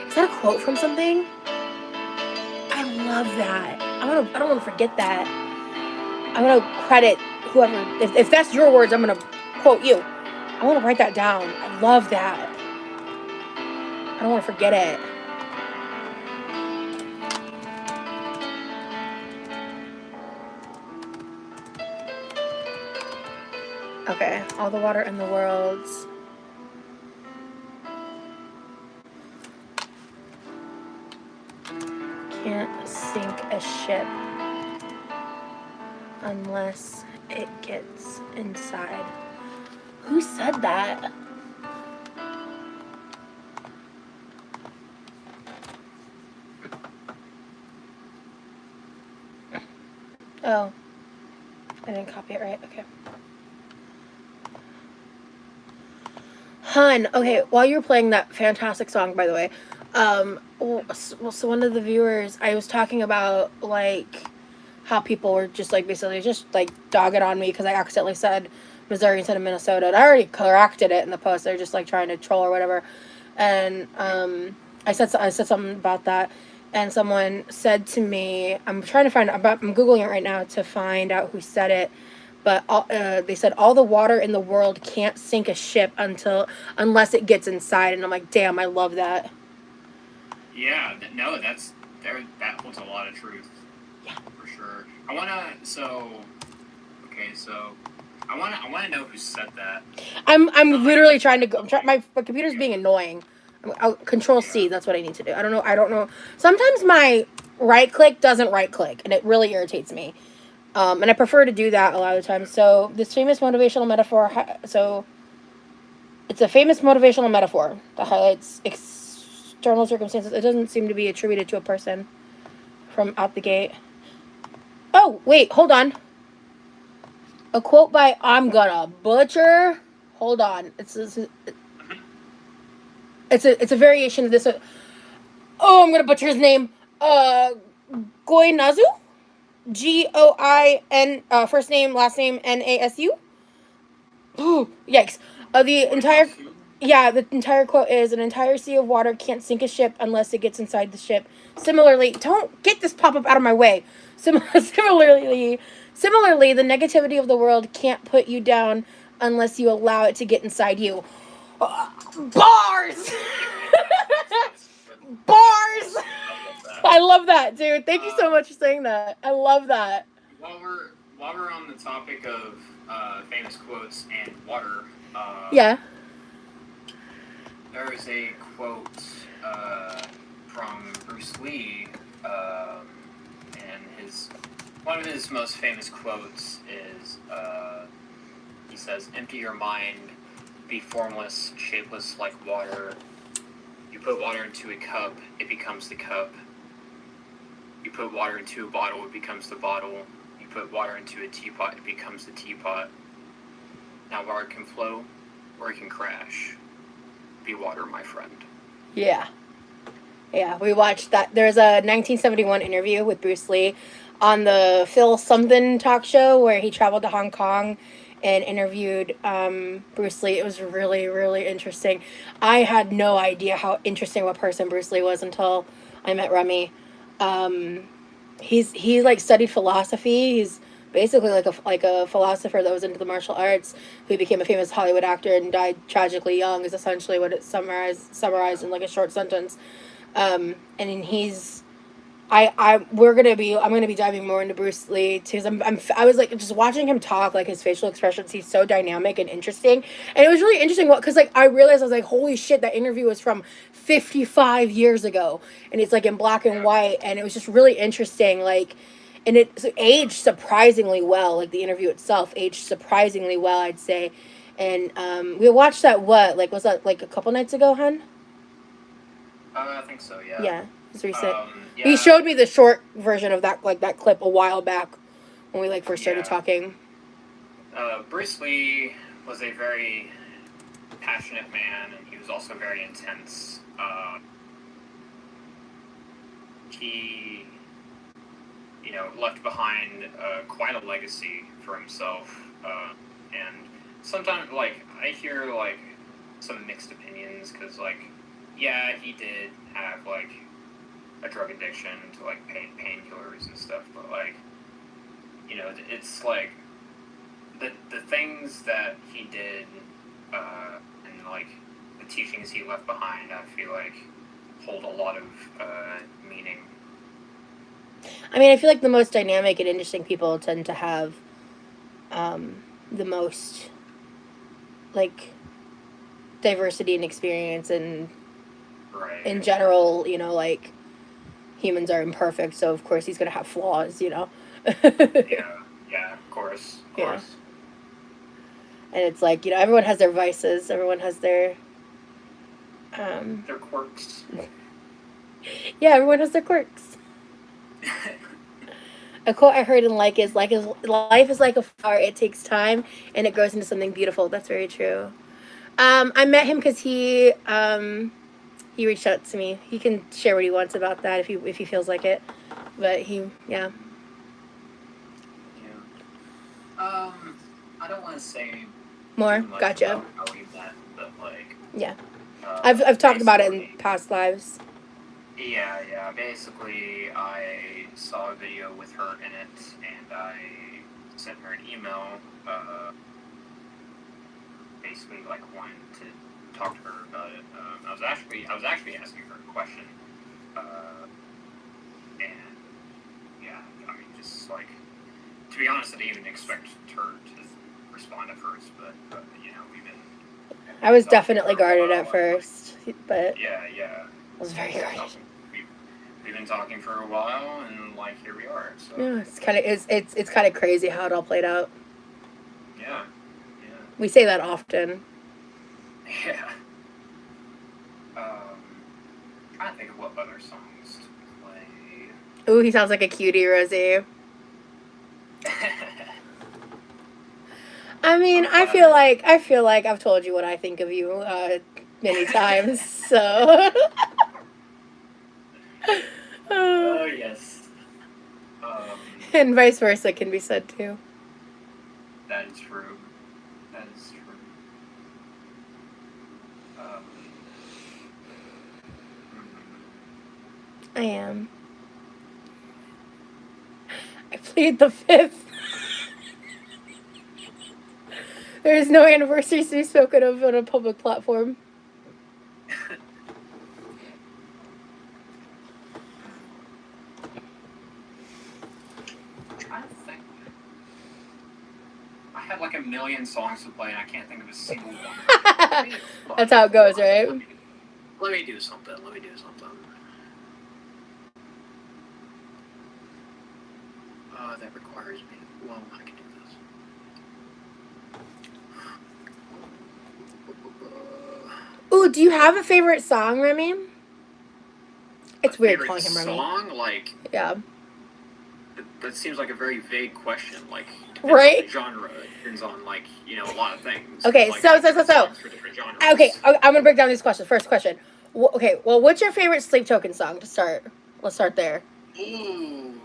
Is that a quote from something? I love that. I don't want to forget that. I'm gonna credit whoever. If that's your words, I'm gonna quote you. I want to write that down. I love that. I don't want to forget it. Okay, all the water in the world can't sink a ship unless it gets inside. Who said that? Oh, I didn't copy it right. Okay. Hun, okay, while you were playing that fantastic song, by the way, so one of the viewers, I was talking about, like, how people were just, like, basically just, like, dogging on me because I accidentally said Missouri instead of Minnesota, and I already corrected it in the post. They're just, like, trying to troll or whatever, and, I said something about that, and someone said to me, I'm Googling it right now to find out who said it, but they said all the water in the world can't sink a ship unless it gets inside, and I'm like, damn, I love that. Yeah, that holds a lot of truth. Yeah, for sure. I wanna know who said that. I'm literally trying to go. My computer's being annoying. Control C. That's what I need to do. I don't know. Sometimes my right click doesn't right click, and it really irritates me. And I prefer to do that a lot of the time. So this famous motivational metaphor. So it's a famous motivational metaphor that highlights external circumstances. It doesn't seem to be attributed to a person from out the gate. Oh wait, hold on. A quote by I'm gonna butcher. Hold on. It's a variation of this. Oh, I'm gonna butcher his name. Goinazu. Goin. First name, last name Nasu. Oh, yikes. The entire quote is an entire sea of water can't sink a ship unless it gets inside the ship. Similarly, don't get this pop up out of my way. Similarly, the negativity of the world can't put you down unless you allow it to get inside you. Bars! Bars! I love that, dude. Thank you so much for saying that. I love that. While we're on the topic of famous quotes and water, yeah. There is a quote from Bruce Lee, and one of his most famous quotes is he says, "Empty your mind, be formless, shapeless like water. You put water into a cup, it becomes the cup. You put water into a bottle, it becomes the bottle. You put water into a teapot, it becomes the teapot. Now water can flow, or it can crash. Be water, my friend." Yeah. Yeah, we watched that. There's a 1971 interview with Bruce Lee on the Phil something talk show where he traveled to Hong Kong and interviewed Bruce Lee. It was really, really interesting. I had no idea how interesting of a person Bruce Lee was until I met Remy. Um, he like studied philosophy. He's basically like a philosopher that was into the martial arts, who became a famous Hollywood actor and died tragically young. Is essentially what it summarized in like a short sentence. And he's I'm gonna be diving more into Bruce Lee too. 'Cause I was like just watching him talk, like his facial expressions. He's so dynamic and interesting, and it was really interesting. Because like I realized I was like, holy shit, that interview was from 55 years ago, and it's like in black and white, and it was just really interesting. Like, and it aged surprisingly well. Like the interview itself aged surprisingly well, I'd say. And we watched that was that like a couple nights ago, hun? I think so. Yeah. Yeah, it's recent. Yeah. He showed me the short version of that clip a while back when we like first started talking. Bruce Lee was a very passionate man, and he was also very intense. He, left behind quite a legacy for himself, and sometimes I hear some mixed opinions because yeah, he did have a drug addiction to painkillers and stuff, but it's the things that he did and the teachings he left behind, I feel hold a lot of meaning. I mean, I feel like the most dynamic and interesting people tend to have the most diversity and experience, and right. In general, humans are imperfect, so of course he's gonna have flaws, Yeah, of course. Yeah. And it's everyone has their vices, everyone has their quirks. Yeah, everyone has their quirks. A quote I heard in life is like a flower. It takes time and it grows into something beautiful. That's very true. I met him because he reached out to me. He can share what he wants about that if he feels like it. But yeah. I don't want to say more. Too much Gotcha. About how we met, but yeah. I've talked about it in past lives. Yeah. Basically, I saw a video with her in it, and I sent her an email. Basically, wanting to talk to her about it. I was actually asking her a question, and yeah, I mean, just to be honest, I didn't even expect her to respond at first, but we've been. I was definitely guarded at first, but yeah. I was very guarded. We've been talking for a while, and here we are. So. Yeah, it's kind of crazy how it all played out. Yeah. We say that often. Yeah. Trying to think of what other songs to play. Ooh, he sounds like a cutie, Rosie. I mean, I feel like I've told you what I think of you many times, so. Oh, yes. And vice versa can be said too. That is true. I am. I plead the fifth. There is no anniversaries to be spoken of on a public platform. I have a million songs to play, and I can't think of a single one. That's how it goes, right? Let me do something. That requires me. Well, I can do this. Ooh, do you have a favorite song, Remy? It's weird calling him Remy. Song, yeah. That seems like a very vague question. Right? On the genre. It depends on a lot of things. Okay, so. Okay, I'm gonna break down these questions. First question. Okay, well, what's your favorite Sleep Token song to start? Let's start there. Ooh.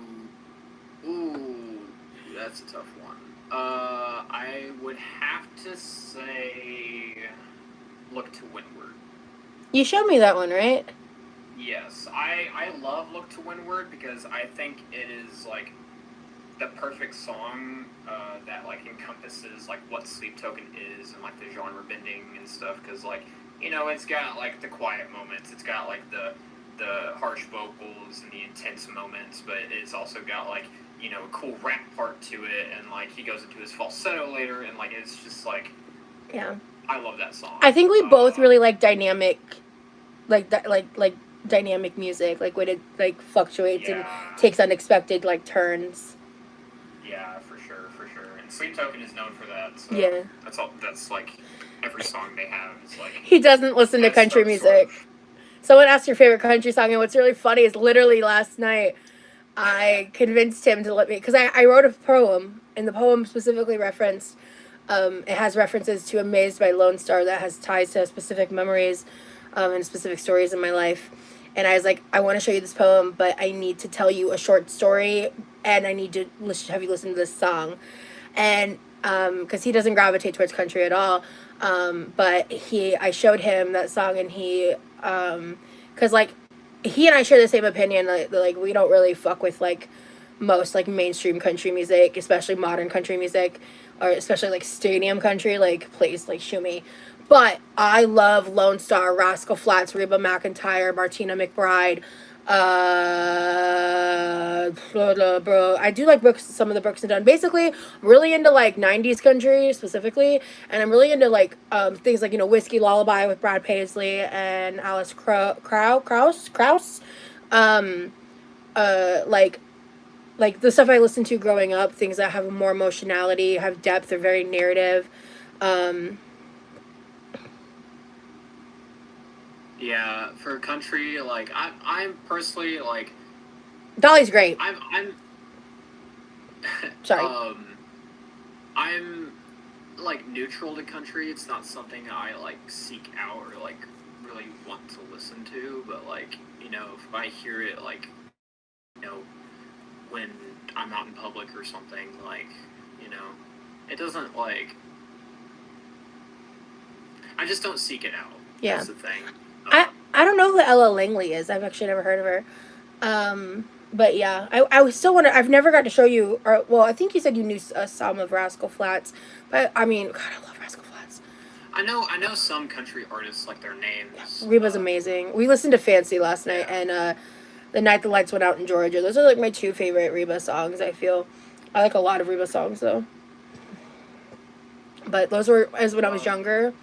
that's a tough one. I would have to say Look to Windward. You showed me that one, right? Yes, I love Look to Windward because I think it is, like, the perfect song that, like, encompasses, like, what Sleep Token is and, like, the genre bending and stuff, because, like, you know, it's got, like, the quiet moments, it's got, like, the harsh vocals and the intense moments, but it's also got, like, you know, a cool rap part to it, and, like, he goes into his falsetto later, and, like, it's just, like... Yeah. I love that song. I think we both really like dynamic, like dynamic music, like when it, like, fluctuates and takes unexpected, like, turns. Yeah, for sure. And Sleep Token is known for that, so Yeah. that's, like, every song they have is, like... He doesn't listen to country music. Someone asked your favorite country song, and what's really funny is literally last night I convinced him to let me, because I wrote a poem, and the poem specifically referenced, it has references to Amazed by Lone Star that has ties to specific memories and specific stories in my life. And I was like, I want to show you this poem, but I need to tell you a short story, and I need to have you listen to this song. And because he doesn't gravitate towards country at all, but I showed him that song, and he, because, like, he and I share the same opinion, like we don't really fuck with, like, most, like, mainstream country music, especially modern country music, or especially, like, stadium country, like, plays like Shoot Me. But I love Lone Star, Rascal Flatts, Reba McEntire, Martina McBride, bro. I do like some of the Brooks and Dunn. Basically, I'm really into, like, 90s country specifically, and I'm really into, like, things like, you know, Whiskey Lullaby with Brad Paisley and Alice Krauss. Like the stuff I listened to growing up, things that have more emotionality, have depth, are very narrative. Yeah, for country, like, I'm personally, like... Dolly's great. I'm Sorry. I'm, like, neutral to country. It's not something I, like, seek out or, like, really want to listen to, but, like, you know, if I hear it, like, you know, when I'm out in public or something, like, you know, it doesn't, like... I just don't seek it out. Yeah. That's the thing. I don't know who Ella Langley is. I've actually never heard of her. But yeah, I still want to. I've never got to show you. Or, well, I think you said you knew some of Rascal Flatts, but I mean, God, I love Rascal Flatts. I know some country artists, like, their names. Reba's amazing. We listened to Fancy last night, and The Night the Lights Went Out in Georgia. Those are, like, my two favorite Reba songs. I feel I like a lot of Reba songs though. But those were as when I was younger.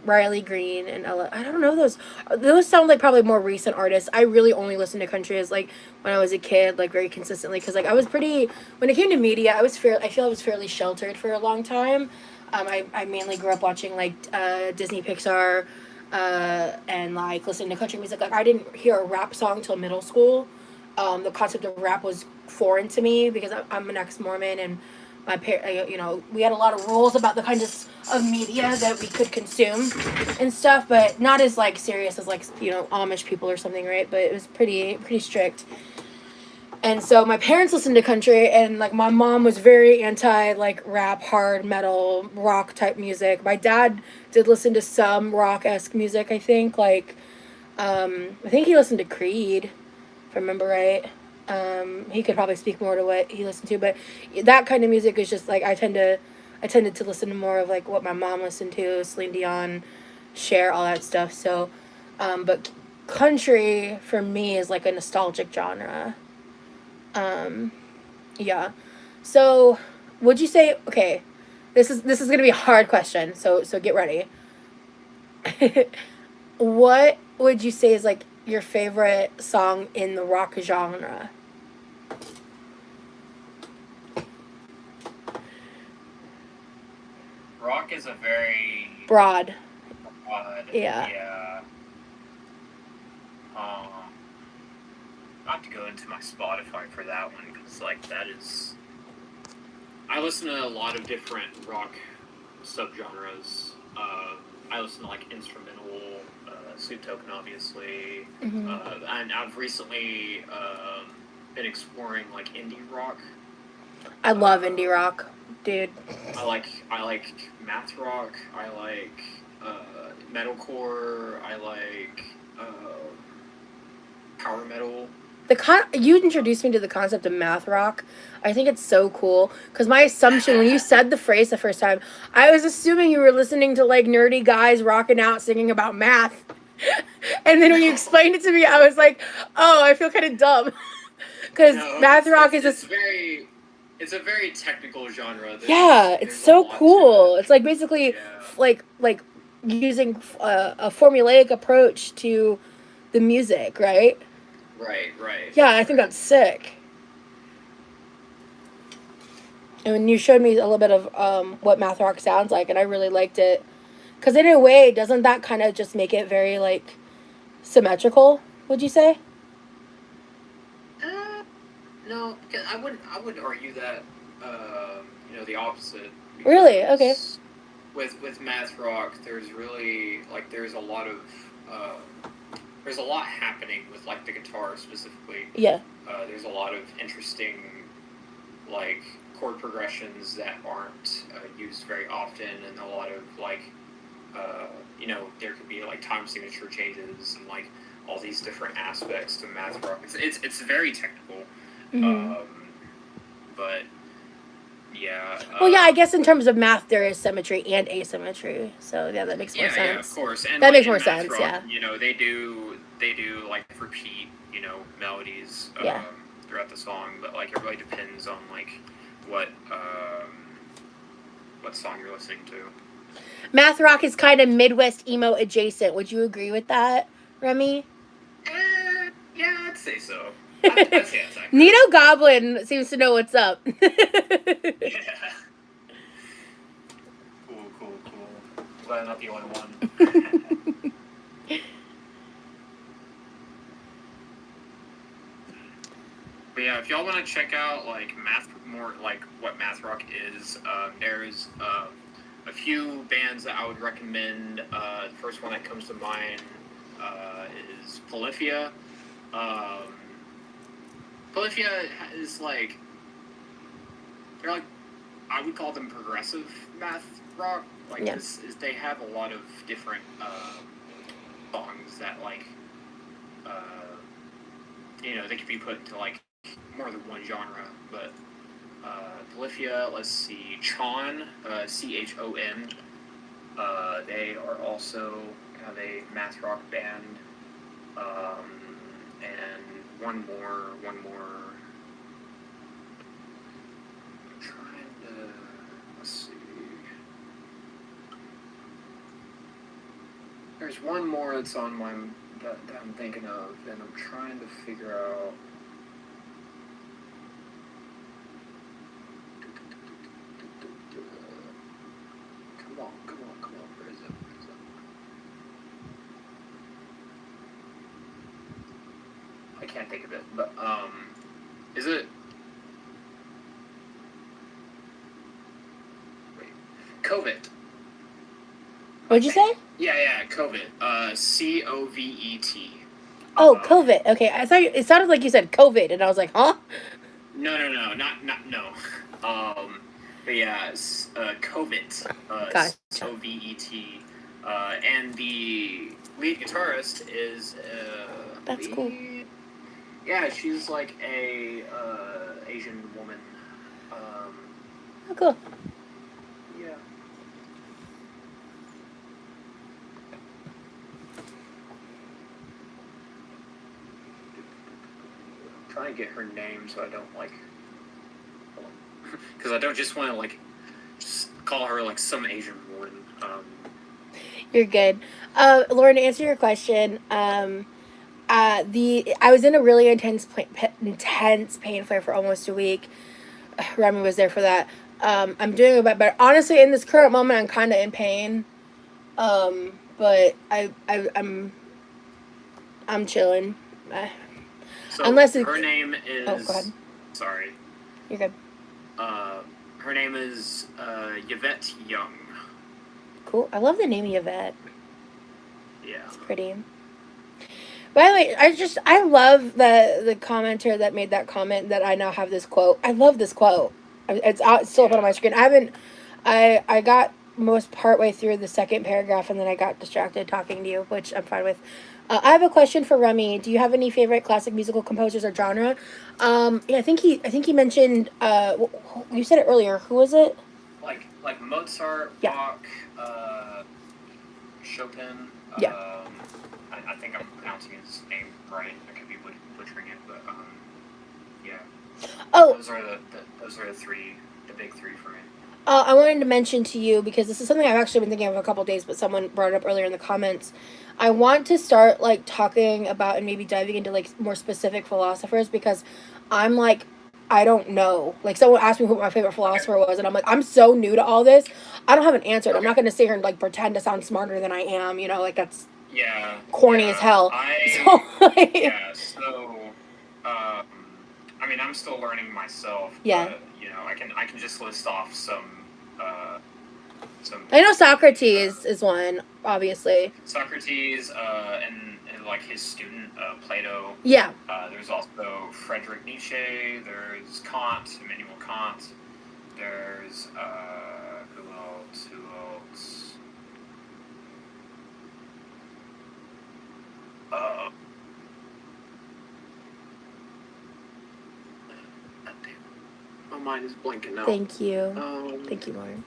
Riley Green and Ella. I don't know those. Those sound like probably more recent artists. I really only listened to country as, like, when I was a kid, like, very consistently, because, like, I was pretty. When it came to media, I feel I was fairly sheltered for a long time. I mainly grew up watching, like, Disney, Pixar, and, like, listening to country music. Like, I didn't hear a rap song till middle school. The concept of rap was foreign to me because I'm an ex-Mormon, and my you know, we had a lot of rules about the kinds of media that we could consume and stuff, but not as, like, serious as, like, you know, Amish people or something, right? But it was pretty strict. And so my parents listened to country, and, like, my mom was very anti, like, rap, hard metal, rock type music. My dad did listen to some rock-esque music, I think. Like, I think he listened to Creed, if I remember right. He could probably speak more to what he listened to, but that kind of music is just, like, I tended to listen to more of, like, what my mom listened to, Celine Dion, Cher, all that stuff. So, but country for me is, like, a nostalgic genre. Yeah. So, would you say, okay, this is going to be a hard question, so get ready. What would you say is, like, your favorite song in the rock genre? Rock is a very Broad. Yeah. Yeah. I have to go into my Spotify for that one because, like, that is. I listen to a lot of different rock subgenres. I listen to, like, instrumental, Sleep Token, obviously, and I've recently been exploring, like, indie rock. I love indie rock, dude. I like math rock. I like metalcore. I like power metal. You introduced me to the concept of math rock. I think it's so cool because my assumption when you said the phrase the first time, I was assuming you were listening to like nerdy guys rocking out singing about math. And then when you explained it to me, I was like, oh, I feel kind of dumb because math rock is it's a very technical genre. It's so cool. It's like basically like using a formulaic approach to the music, right? Right. Yeah, I think that's sick. And when you showed me a little bit of what math rock sounds like, and I really liked it. Because in a way, doesn't that kind of just make it very, like, symmetrical, would you say? No, I would argue that, the opposite. Really? Okay. With math rock, there's really, like, there's a lot happening with, like, the guitar specifically. Yeah. There's a lot of interesting, like, chord progressions that aren't used very often, and a lot of, like, there could be, like, time signature changes and, like, all these different aspects to math rock. It's very technical. Mm-hmm. But, yeah. Well, yeah, I guess in terms of math, there is symmetry and asymmetry. So, yeah, that makes more sense. Yeah, of course. And, that like, makes more sense, rock, yeah. They do, like, repeat, melodies throughout the song, but, like, it really depends on, like, what song you're listening to. Math rock is kind of Midwest emo adjacent. Would you agree with that, Remy? Yeah, I'd say so. I'd say that's accurate. Nino Goblin seems to know what's up. Yeah. Cool. Glad I'm not the only one. But yeah, if y'all want to check out like what math rock is, there's a few bands that I would recommend. The first one that comes to mind is Polyphia. Polyphia is like they're like I would call them progressive math rock. Like is they have a lot of different songs that like they could be put into like more than one genre, but Polyphia, let's see, Chon, Chon, they are also kind of a math rock band, and one more. I'm trying to, let's see. There's one more that's on my that I'm thinking of, and I'm trying to figure out. Come on, where is it? I can't think of it, but is it? Wait, Covet. What'd you say? Yeah, Covet. Covet. Oh, COVID. Okay, I thought it sounded like you said COVID, and I was like, huh? No, not no. But yeah, Covet. Gotcha. Covet. And the lead guitarist is. That's cool. Yeah, she's like a Asian woman. Oh, cool. Yeah. I'm trying to get her name so I don't like. Because I don't just want to like just call her like some Asian woman. You're good. Lauren, to answer your question, I was in a really intense pain flare for almost a week. Remy was there for that. I'm doing a bit better. Honestly, in this current moment, I'm kind of in pain. But I'm chilling. So unless her name is. Oh, go ahead. Sorry. You're good. Her name is Yvette Young. Cool. I love the name Yvette. Yeah. It's pretty. By the way, I love the commenter that made that comment that I now have this quote. I love this quote. It's out, it's still up on my screen. I got most partway through the second paragraph and then I got distracted talking to you, which I'm fine with. I have a question for Remy. Do you have any favorite classic musical composers or genre? Yeah, I think he mentioned. You said it earlier. Who was it? Like Mozart, Yeah. Bach, Chopin. Yeah. I think I'm pronouncing his name right. I could be butchering it, but yeah. Oh, Those are the three, the big three for me. I wanted to mention to you, because this is something I've actually been thinking of a couple days, but someone brought it up earlier in the comments. I want to start like talking about and maybe diving into like more specific philosophers, because I'm like, I don't know. Like, someone asked me who my favorite philosopher was, and I'm like, I'm so new to all this. I don't have an answer. And I'm not going to sit here and like pretend to sound smarter than I am. You know, like that's corny as hell. So I mean, I'm still learning myself. Yeah. But, I can just list off some. I know Socrates is one, obviously. Socrates, and like his student Plato. Yeah. There's also Friedrich Nietzsche. There's Kant, Immanuel Kant. There's who else? My mind is blinking now. Thank you. Thank you, Lauren.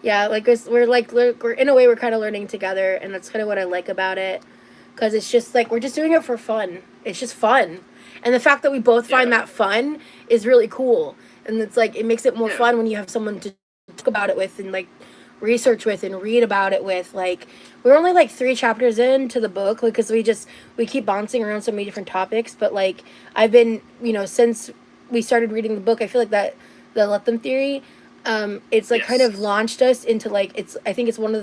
Yeah, like we're in a way we're kind of learning together, and that's kind of what I like about it, because it's just like we're just doing it for fun. It's just fun, and the fact that we both find that fun is really cool. And it's like it makes it more fun when you have someone to talk about it with and like research with and read about it with. Like, we're only like 3 chapters into the book, because we keep bouncing around so many different topics. But like I've been, since we started reading the book, I feel like that the Let Them theory, it's like kind of launched us into like I think it's one of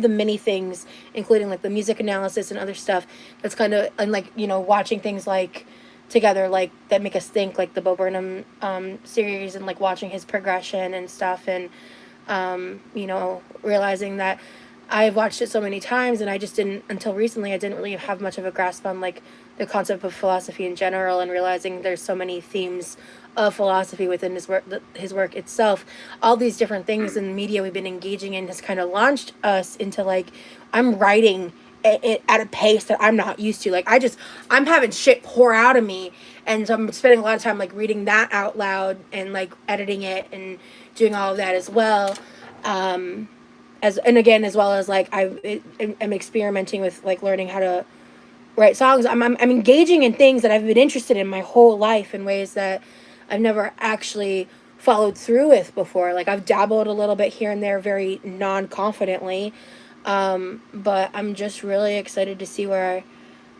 the many things, including like the music analysis and other stuff, that's kind of, and like watching things like together, like that make us think, like the Bo Burnham series, and like watching his progression and stuff, and realizing that I've watched it so many times, and I just didn't, until recently, I didn't really have much of a grasp on like the concept of philosophy in general, and realizing there's so many themes of philosophy within his work itself. All these different things in the media we've been engaging in has kind of launched us into like, I'm writing it at a pace that I'm not used to. Like I'm having shit pour out of me, and so I'm spending a lot of time like reading that out loud and like editing it and doing all of that as well. As well as like I'm experimenting with like learning how to write songs. I'm engaging in things that I've been interested in my whole life in ways that I've never actually followed through with before. Like, I've dabbled a little bit here and there very non-confidently, but I'm just really excited to see where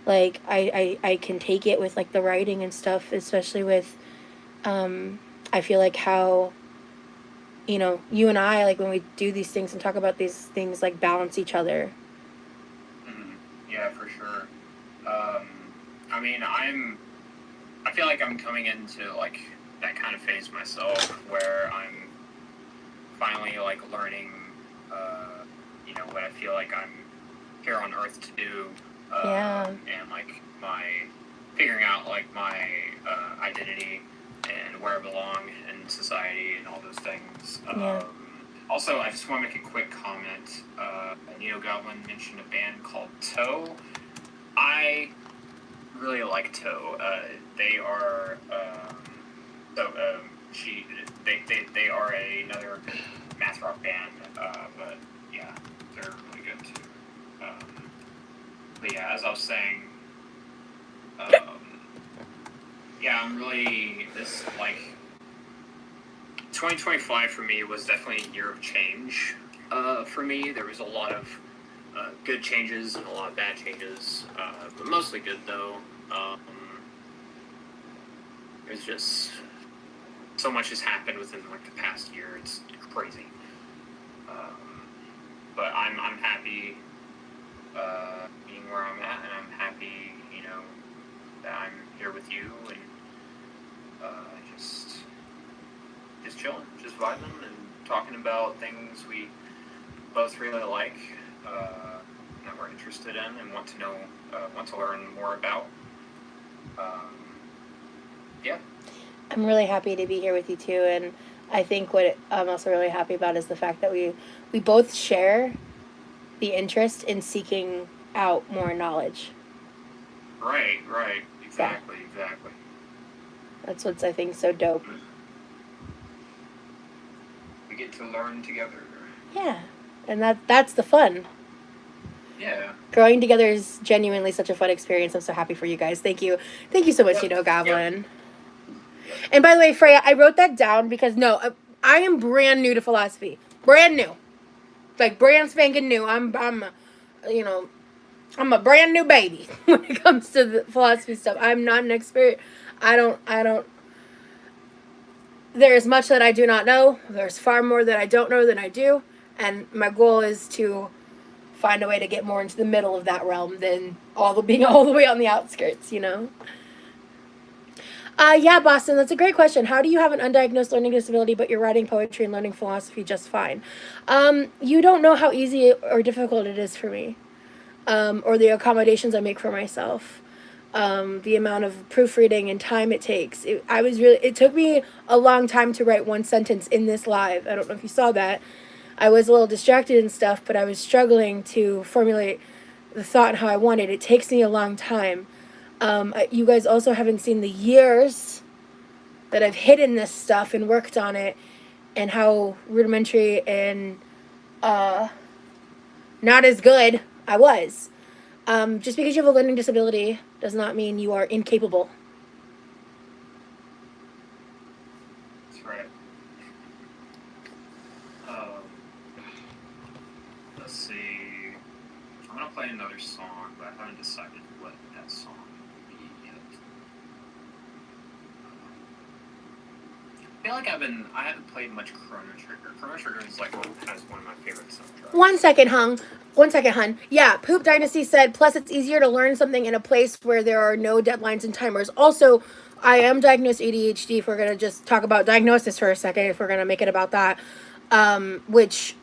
I can take it with like the writing and stuff, especially with I feel like how you and I, like when we do these things and talk about these things, like balance each other. Yeah, for sure. I mean, I feel like I'm coming into like that kind of phase myself, where I'm finally like learning, what I feel like I'm here on Earth to do, and like figuring out like my identity and where I belong in society and all those things. Also, I just want to make a quick comment. Neo Goblin mentioned a band called Toe. I really like Toe. They are they are another math rock band, but yeah, they're really good too. But yeah, as I was saying, I'm really 2025 for me was definitely a year of change. For me, there was a lot of good changes and a lot of bad changes, but mostly good though. There's just so much has happened within like the past year. It's crazy. But I'm happy being where I'm at, and I'm happy, that I'm here with you, and just chilling, just vibing and talking about things we both really like, that we're interested in and want to learn more about. Yeah. I'm really happy to be here with you too, and I think what I'm also really happy about is the fact that we both share the interest in seeking out more knowledge. Right. Exactly. That's what's, I think, so dope. We get to learn together. Yeah, and that's the fun. Yeah. Growing together is genuinely such a fun experience. I'm so happy for you guys. Thank you so much, Goblin. Yep. And by the way, Freya, I wrote that down because I am brand new to philosophy. Brand new, like brand spanking new. I'm a brand new baby when it comes to the philosophy stuff. I'm not an expert. I don't. There's much that I do not know. There's far more that I don't know than I do, and my goal is to find a way to get more into the middle of that realm than being all the way on the outskirts, Yeah, Boston, that's a great question. How do you have an undiagnosed learning disability, but you're writing poetry and learning philosophy just fine? You don't know how easy or difficult it is for me, or the accommodations I make for myself, the amount of proofreading and time it takes. It took me a long time to write one sentence in this live. I don't know if you saw that. I was a little distracted and stuff, but I was struggling to formulate the thought and how I wanted. It takes me a long time. You guys also haven't seen the years that I've hidden this stuff and worked on it, and how rudimentary and not as good I was. Just because you have a learning disability does not mean you are incapable. That's right. Let's see. I'm gonna play another song, but I haven't decided what that song will be yet. I feel like I haven't played much Chrono Trigger. Chrono Trigger is has one of my favorite soundtracks. 1 second, hun. Yeah, Poop Dynasty said, plus it's easier to learn something in a place where there are no deadlines and timers. Also, I am diagnosed ADHD, if we're going to just talk about diagnosis for a second, if we're going to make it about that. Which,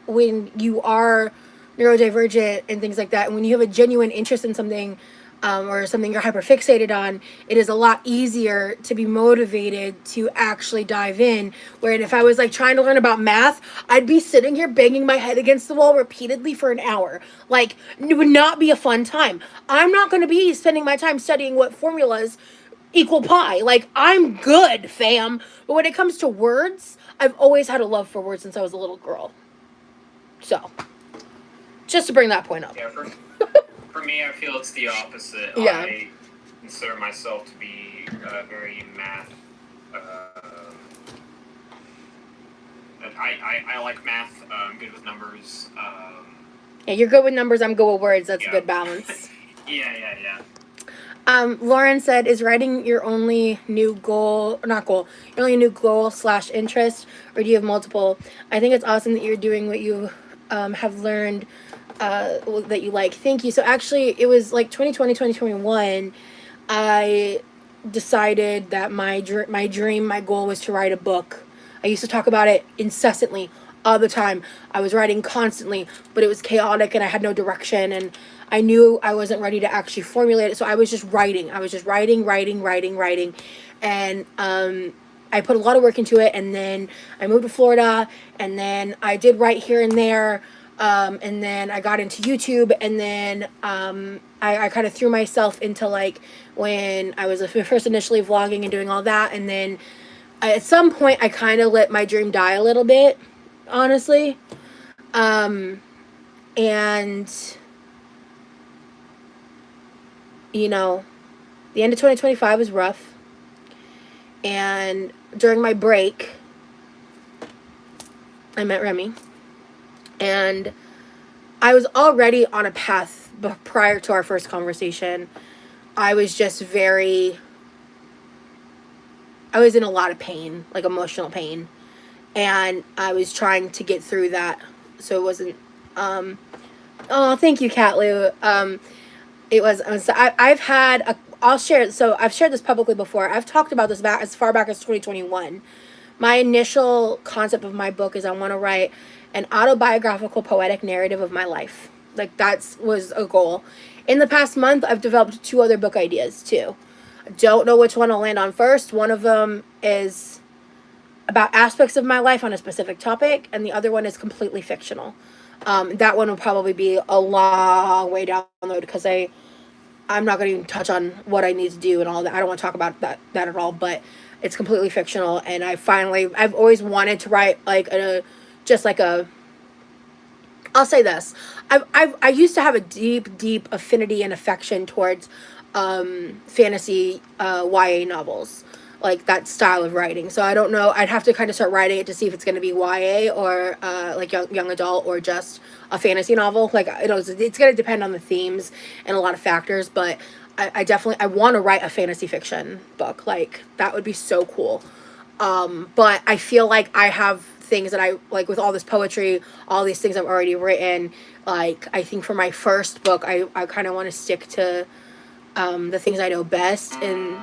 when you are neurodivergent and things like that, and when you have a genuine interest in something, or something you're hyperfixated on, it is a lot easier to be motivated to actually dive in. Where if I was trying to learn about math, I'd be sitting here banging my head against the wall repeatedly for an hour. It would not be a fun time. I'm not going to be spending my time studying what formulas equal pi. I'm good, fam. But when it comes to words, I've always had a love for words since I was a little girl. So, just to bring that point up. Yeah, for me, I feel it's the opposite. Yeah. I consider myself to be very math. I like math. I'm good with numbers. Yeah, you're good with numbers. I'm good with words. That's a good balance. Yeah. Lauren said, is writing your only new goal, not goal, your only new goal / interest, or do you have multiple? I think it's awesome that you're doing what you have learned that you like. Thank you. So actually, it was 2020, 2021, I decided that my dream, my goal was to write a book. I used to talk about it incessantly, all the time. I was writing constantly, but it was chaotic and I had no direction, and I knew I wasn't ready to actually formulate it. So I was just writing. I was just writing. And I put a lot of work into it. And then I moved to Florida, and then I did write here and there. And then I got into YouTube, and then I kind of threw myself into when I was first initially vlogging and doing all that. And then at some point I kind of let my dream die a little bit, honestly. And the end of 2025 was rough. And during my break, I met Remy. And I was already on a path prior to our first conversation. I was in a lot of pain, emotional pain. And I was trying to get through that. So it wasn't, thank you, Cat Lou. I've shared this publicly before. I've talked about this back as far back as 2021. My initial concept of my book is I want to write an autobiographical poetic narrative of my life. That was a goal. In the past month, I've developed 2 other book ideas too. I don't know which one I'll land on first. One of them is about aspects of my life on a specific topic, and the other one is completely fictional. That one will probably be a long way down the road because I'm not going to even touch on what I need to do and all that. I don't want to talk about that at all, but it's completely fictional. And I've always wanted to write like just like a, I'll say this. I used to have a deep affinity and affection towards fantasy YA novels, like that style of writing. So I don't know. I'd have to kind of start writing it to see if it's going to be YA or like young adult or just a fantasy novel. Like it's going to depend on the themes and a lot of factors. But I definitely I want to write a fantasy fiction book. Like that would be so cool. But I feel like I have things that I like with all this poetry, all these things I've already written. Like I think for my first book, I kind of want to stick to the things I know best and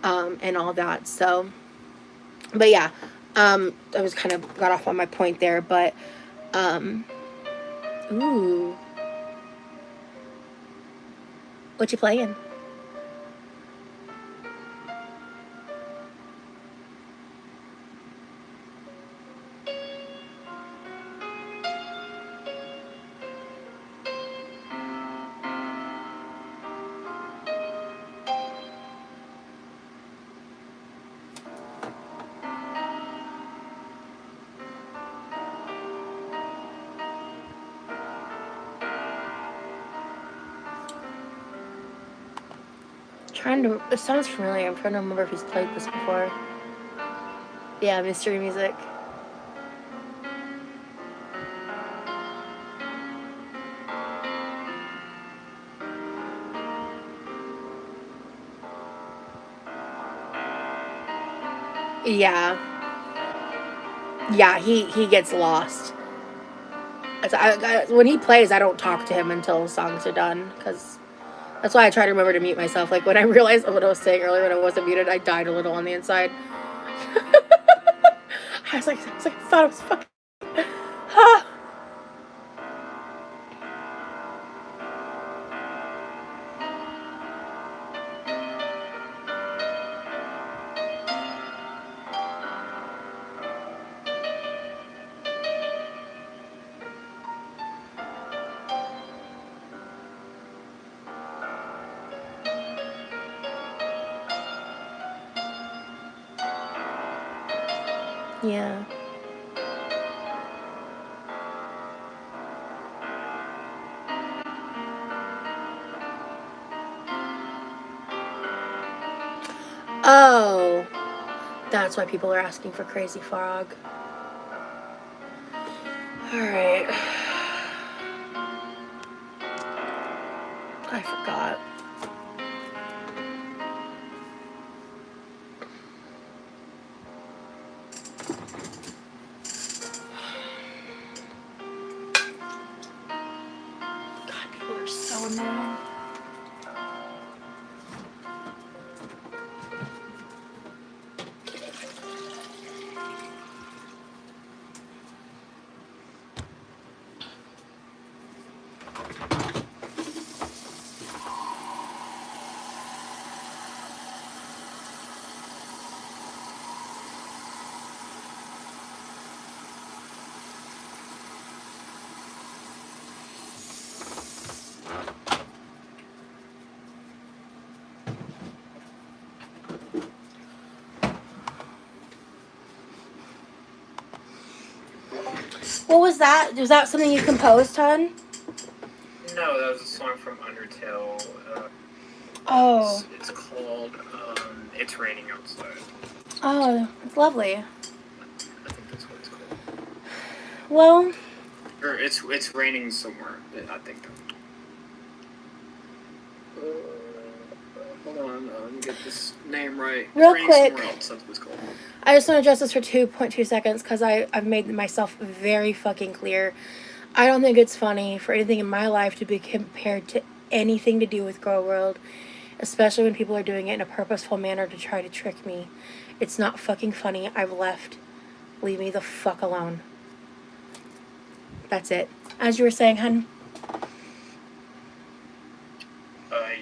all that. So, but yeah, I was kind of got off on my point there, but ooh, what you playing? It sounds familiar. I'm trying to remember if he's played this before. Yeah, mystery music. Yeah. Yeah, he gets lost. When he plays, I don't talk to him until songs are done, because that's why I try to remember to mute myself. Like when I realized what I was saying earlier when I wasn't muted, I died a little on the inside. I thought it was fucking. Yeah. Oh, that's why people are asking for Crazy Frog. All right. I forgot. God, people are so annoying. What was that? Was that something you composed, hon? No, that was a song from Undertale. Oh. It's called It's Raining Outside. Oh, it's lovely. I think that's what it's called. Well. Or it's raining somewhere. I think. Hold on, let me get this name right. Real It's quick. Somewhere else, that's what it's called. I just want to address this for 2.2 seconds because I've made myself very fucking clear. I don't think it's funny for anything in my life to be compared to anything to do with Girl World, especially when people are doing it in a purposeful manner to try to trick me. It's not fucking funny. I've left. Leave me the fuck alone. That's it. As you were saying, hun.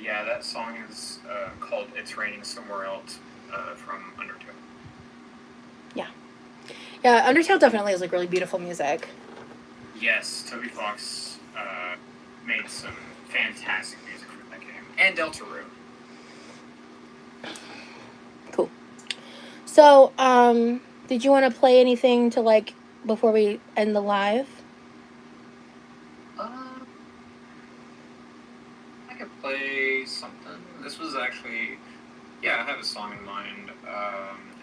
Yeah, that song is called It's Raining Somewhere Else from Undertale. Yeah. Yeah, Undertale definitely is like really beautiful music. Yes, Toby Fox made some fantastic music for that game. And Deltarune. Cool. So, did you want to play anything to like before we end the live? I could play something. This was actually, yeah, I have a song in mind.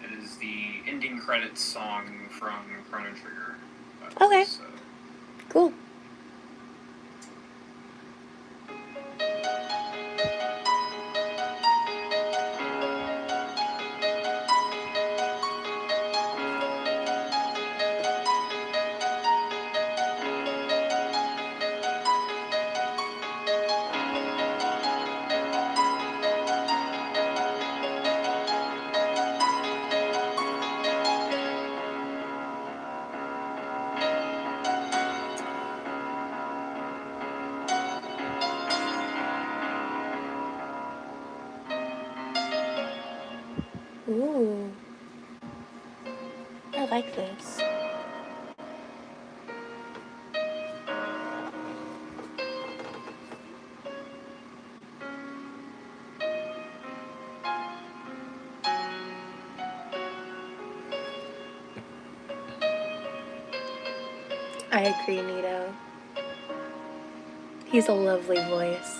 It is the ending credits song from Chrono Trigger. Okay. So. Cool. Ooh. I like this. I agree, Nito. He's a lovely voice.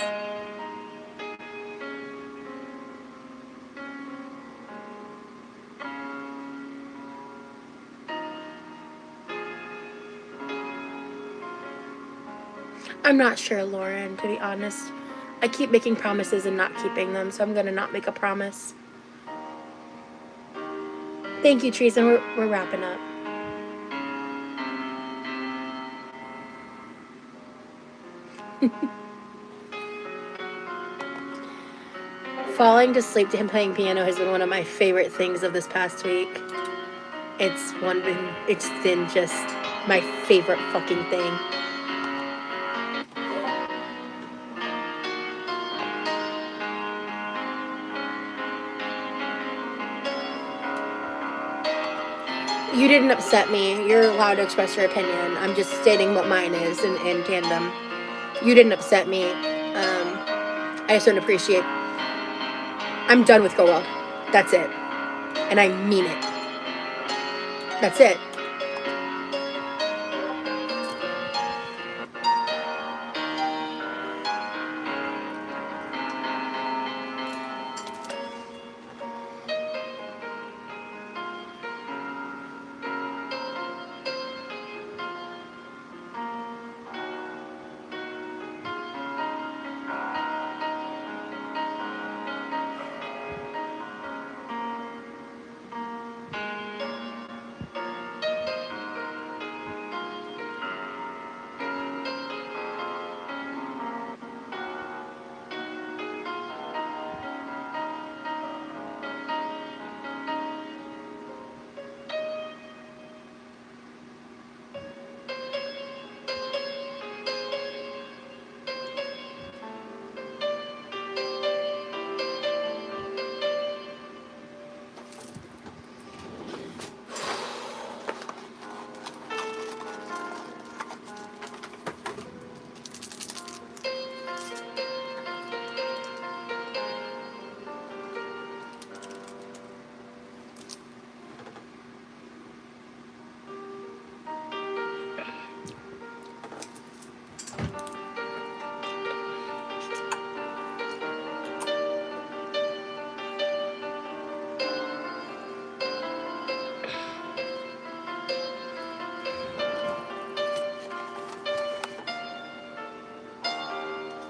I'm not sure, Lauren, to be honest. I keep making promises and not keeping them, so I'm gonna not make a promise. Thank you, Treason. We're wrapping up. Falling to sleep to him playing piano has been one of my favorite things of this past week. It's been just my favorite fucking thing. You didn't upset me. You're allowed to express your opinion. I'm just stating what mine is in tandem. You didn't upset me. I just don't appreciate. I'm done with Go World. That's it. And I mean it. That's it.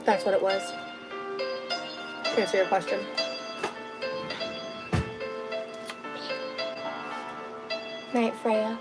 That's what it was. To answer your question. Night, Freya.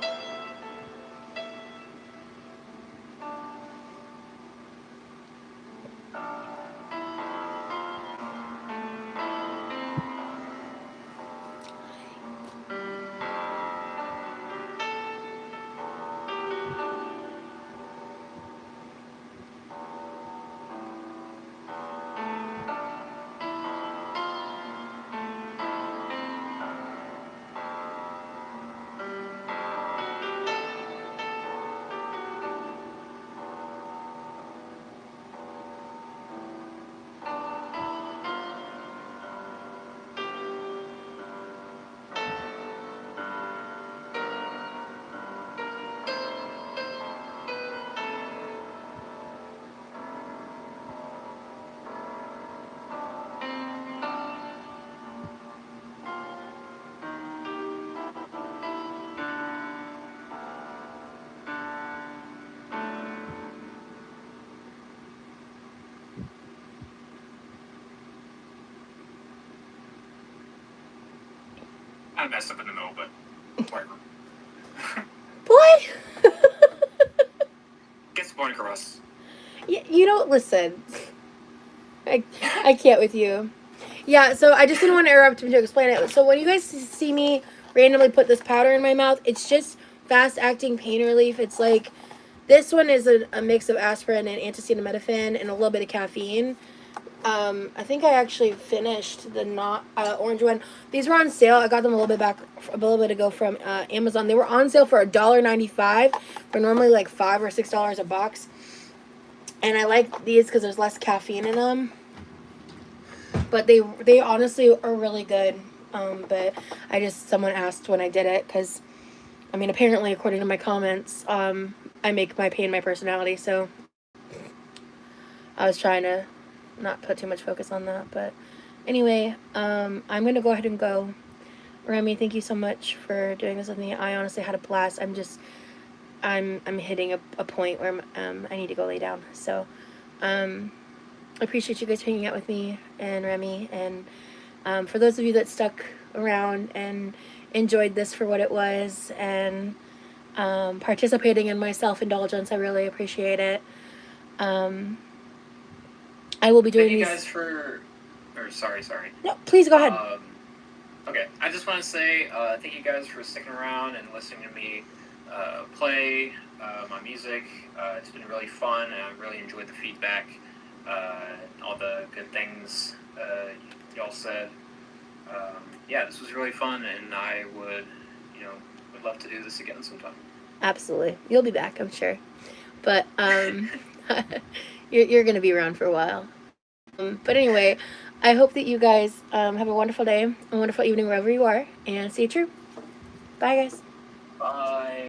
kind of messed up in the middle, but whatever. Boy! Gets the point across. You don't listen. I can't with you. Yeah, so I just didn't want to interrupt him to explain it. So when you guys see me randomly put this powder in my mouth, it's just fast-acting pain relief. It's like, this one is a mix of aspirin and acetaminophen and a little bit of caffeine. I think I actually finished the orange one. These were on sale. I got them a little bit ago from Amazon. They were on sale for $1.95. They're normally like $5 or $6 a box. And I like these because there's less caffeine in them. But they honestly are really good. But someone asked when I did it because, I mean, apparently according to my comments, I make my pain my personality. So I was trying to not put too much focus on that. But anyway, I'm going to go ahead and go. Remy, thank you so much for doing this with me. I honestly had a blast. I'm hitting a point where I need to go lay down. So, I appreciate you guys hanging out with me and Remy. And for those of you that stuck around and enjoyed this for what it was and participating in my self-indulgence, I really appreciate it. I will be doing Thank you these. guys for... Or, sorry. No, please go ahead. Okay, I just want to say thank you guys for sticking around and listening to me play my music. It's been really fun, and I've really enjoyed the feedback, all the good things y'all said. Yeah, this was really fun, and I would love to do this again sometime. Absolutely. You'll be back, I'm sure. But you're going to be around for a while. But anyway, I hope that you guys have a wonderful day, a wonderful evening wherever you are, and stay true. Bye, guys. Bye.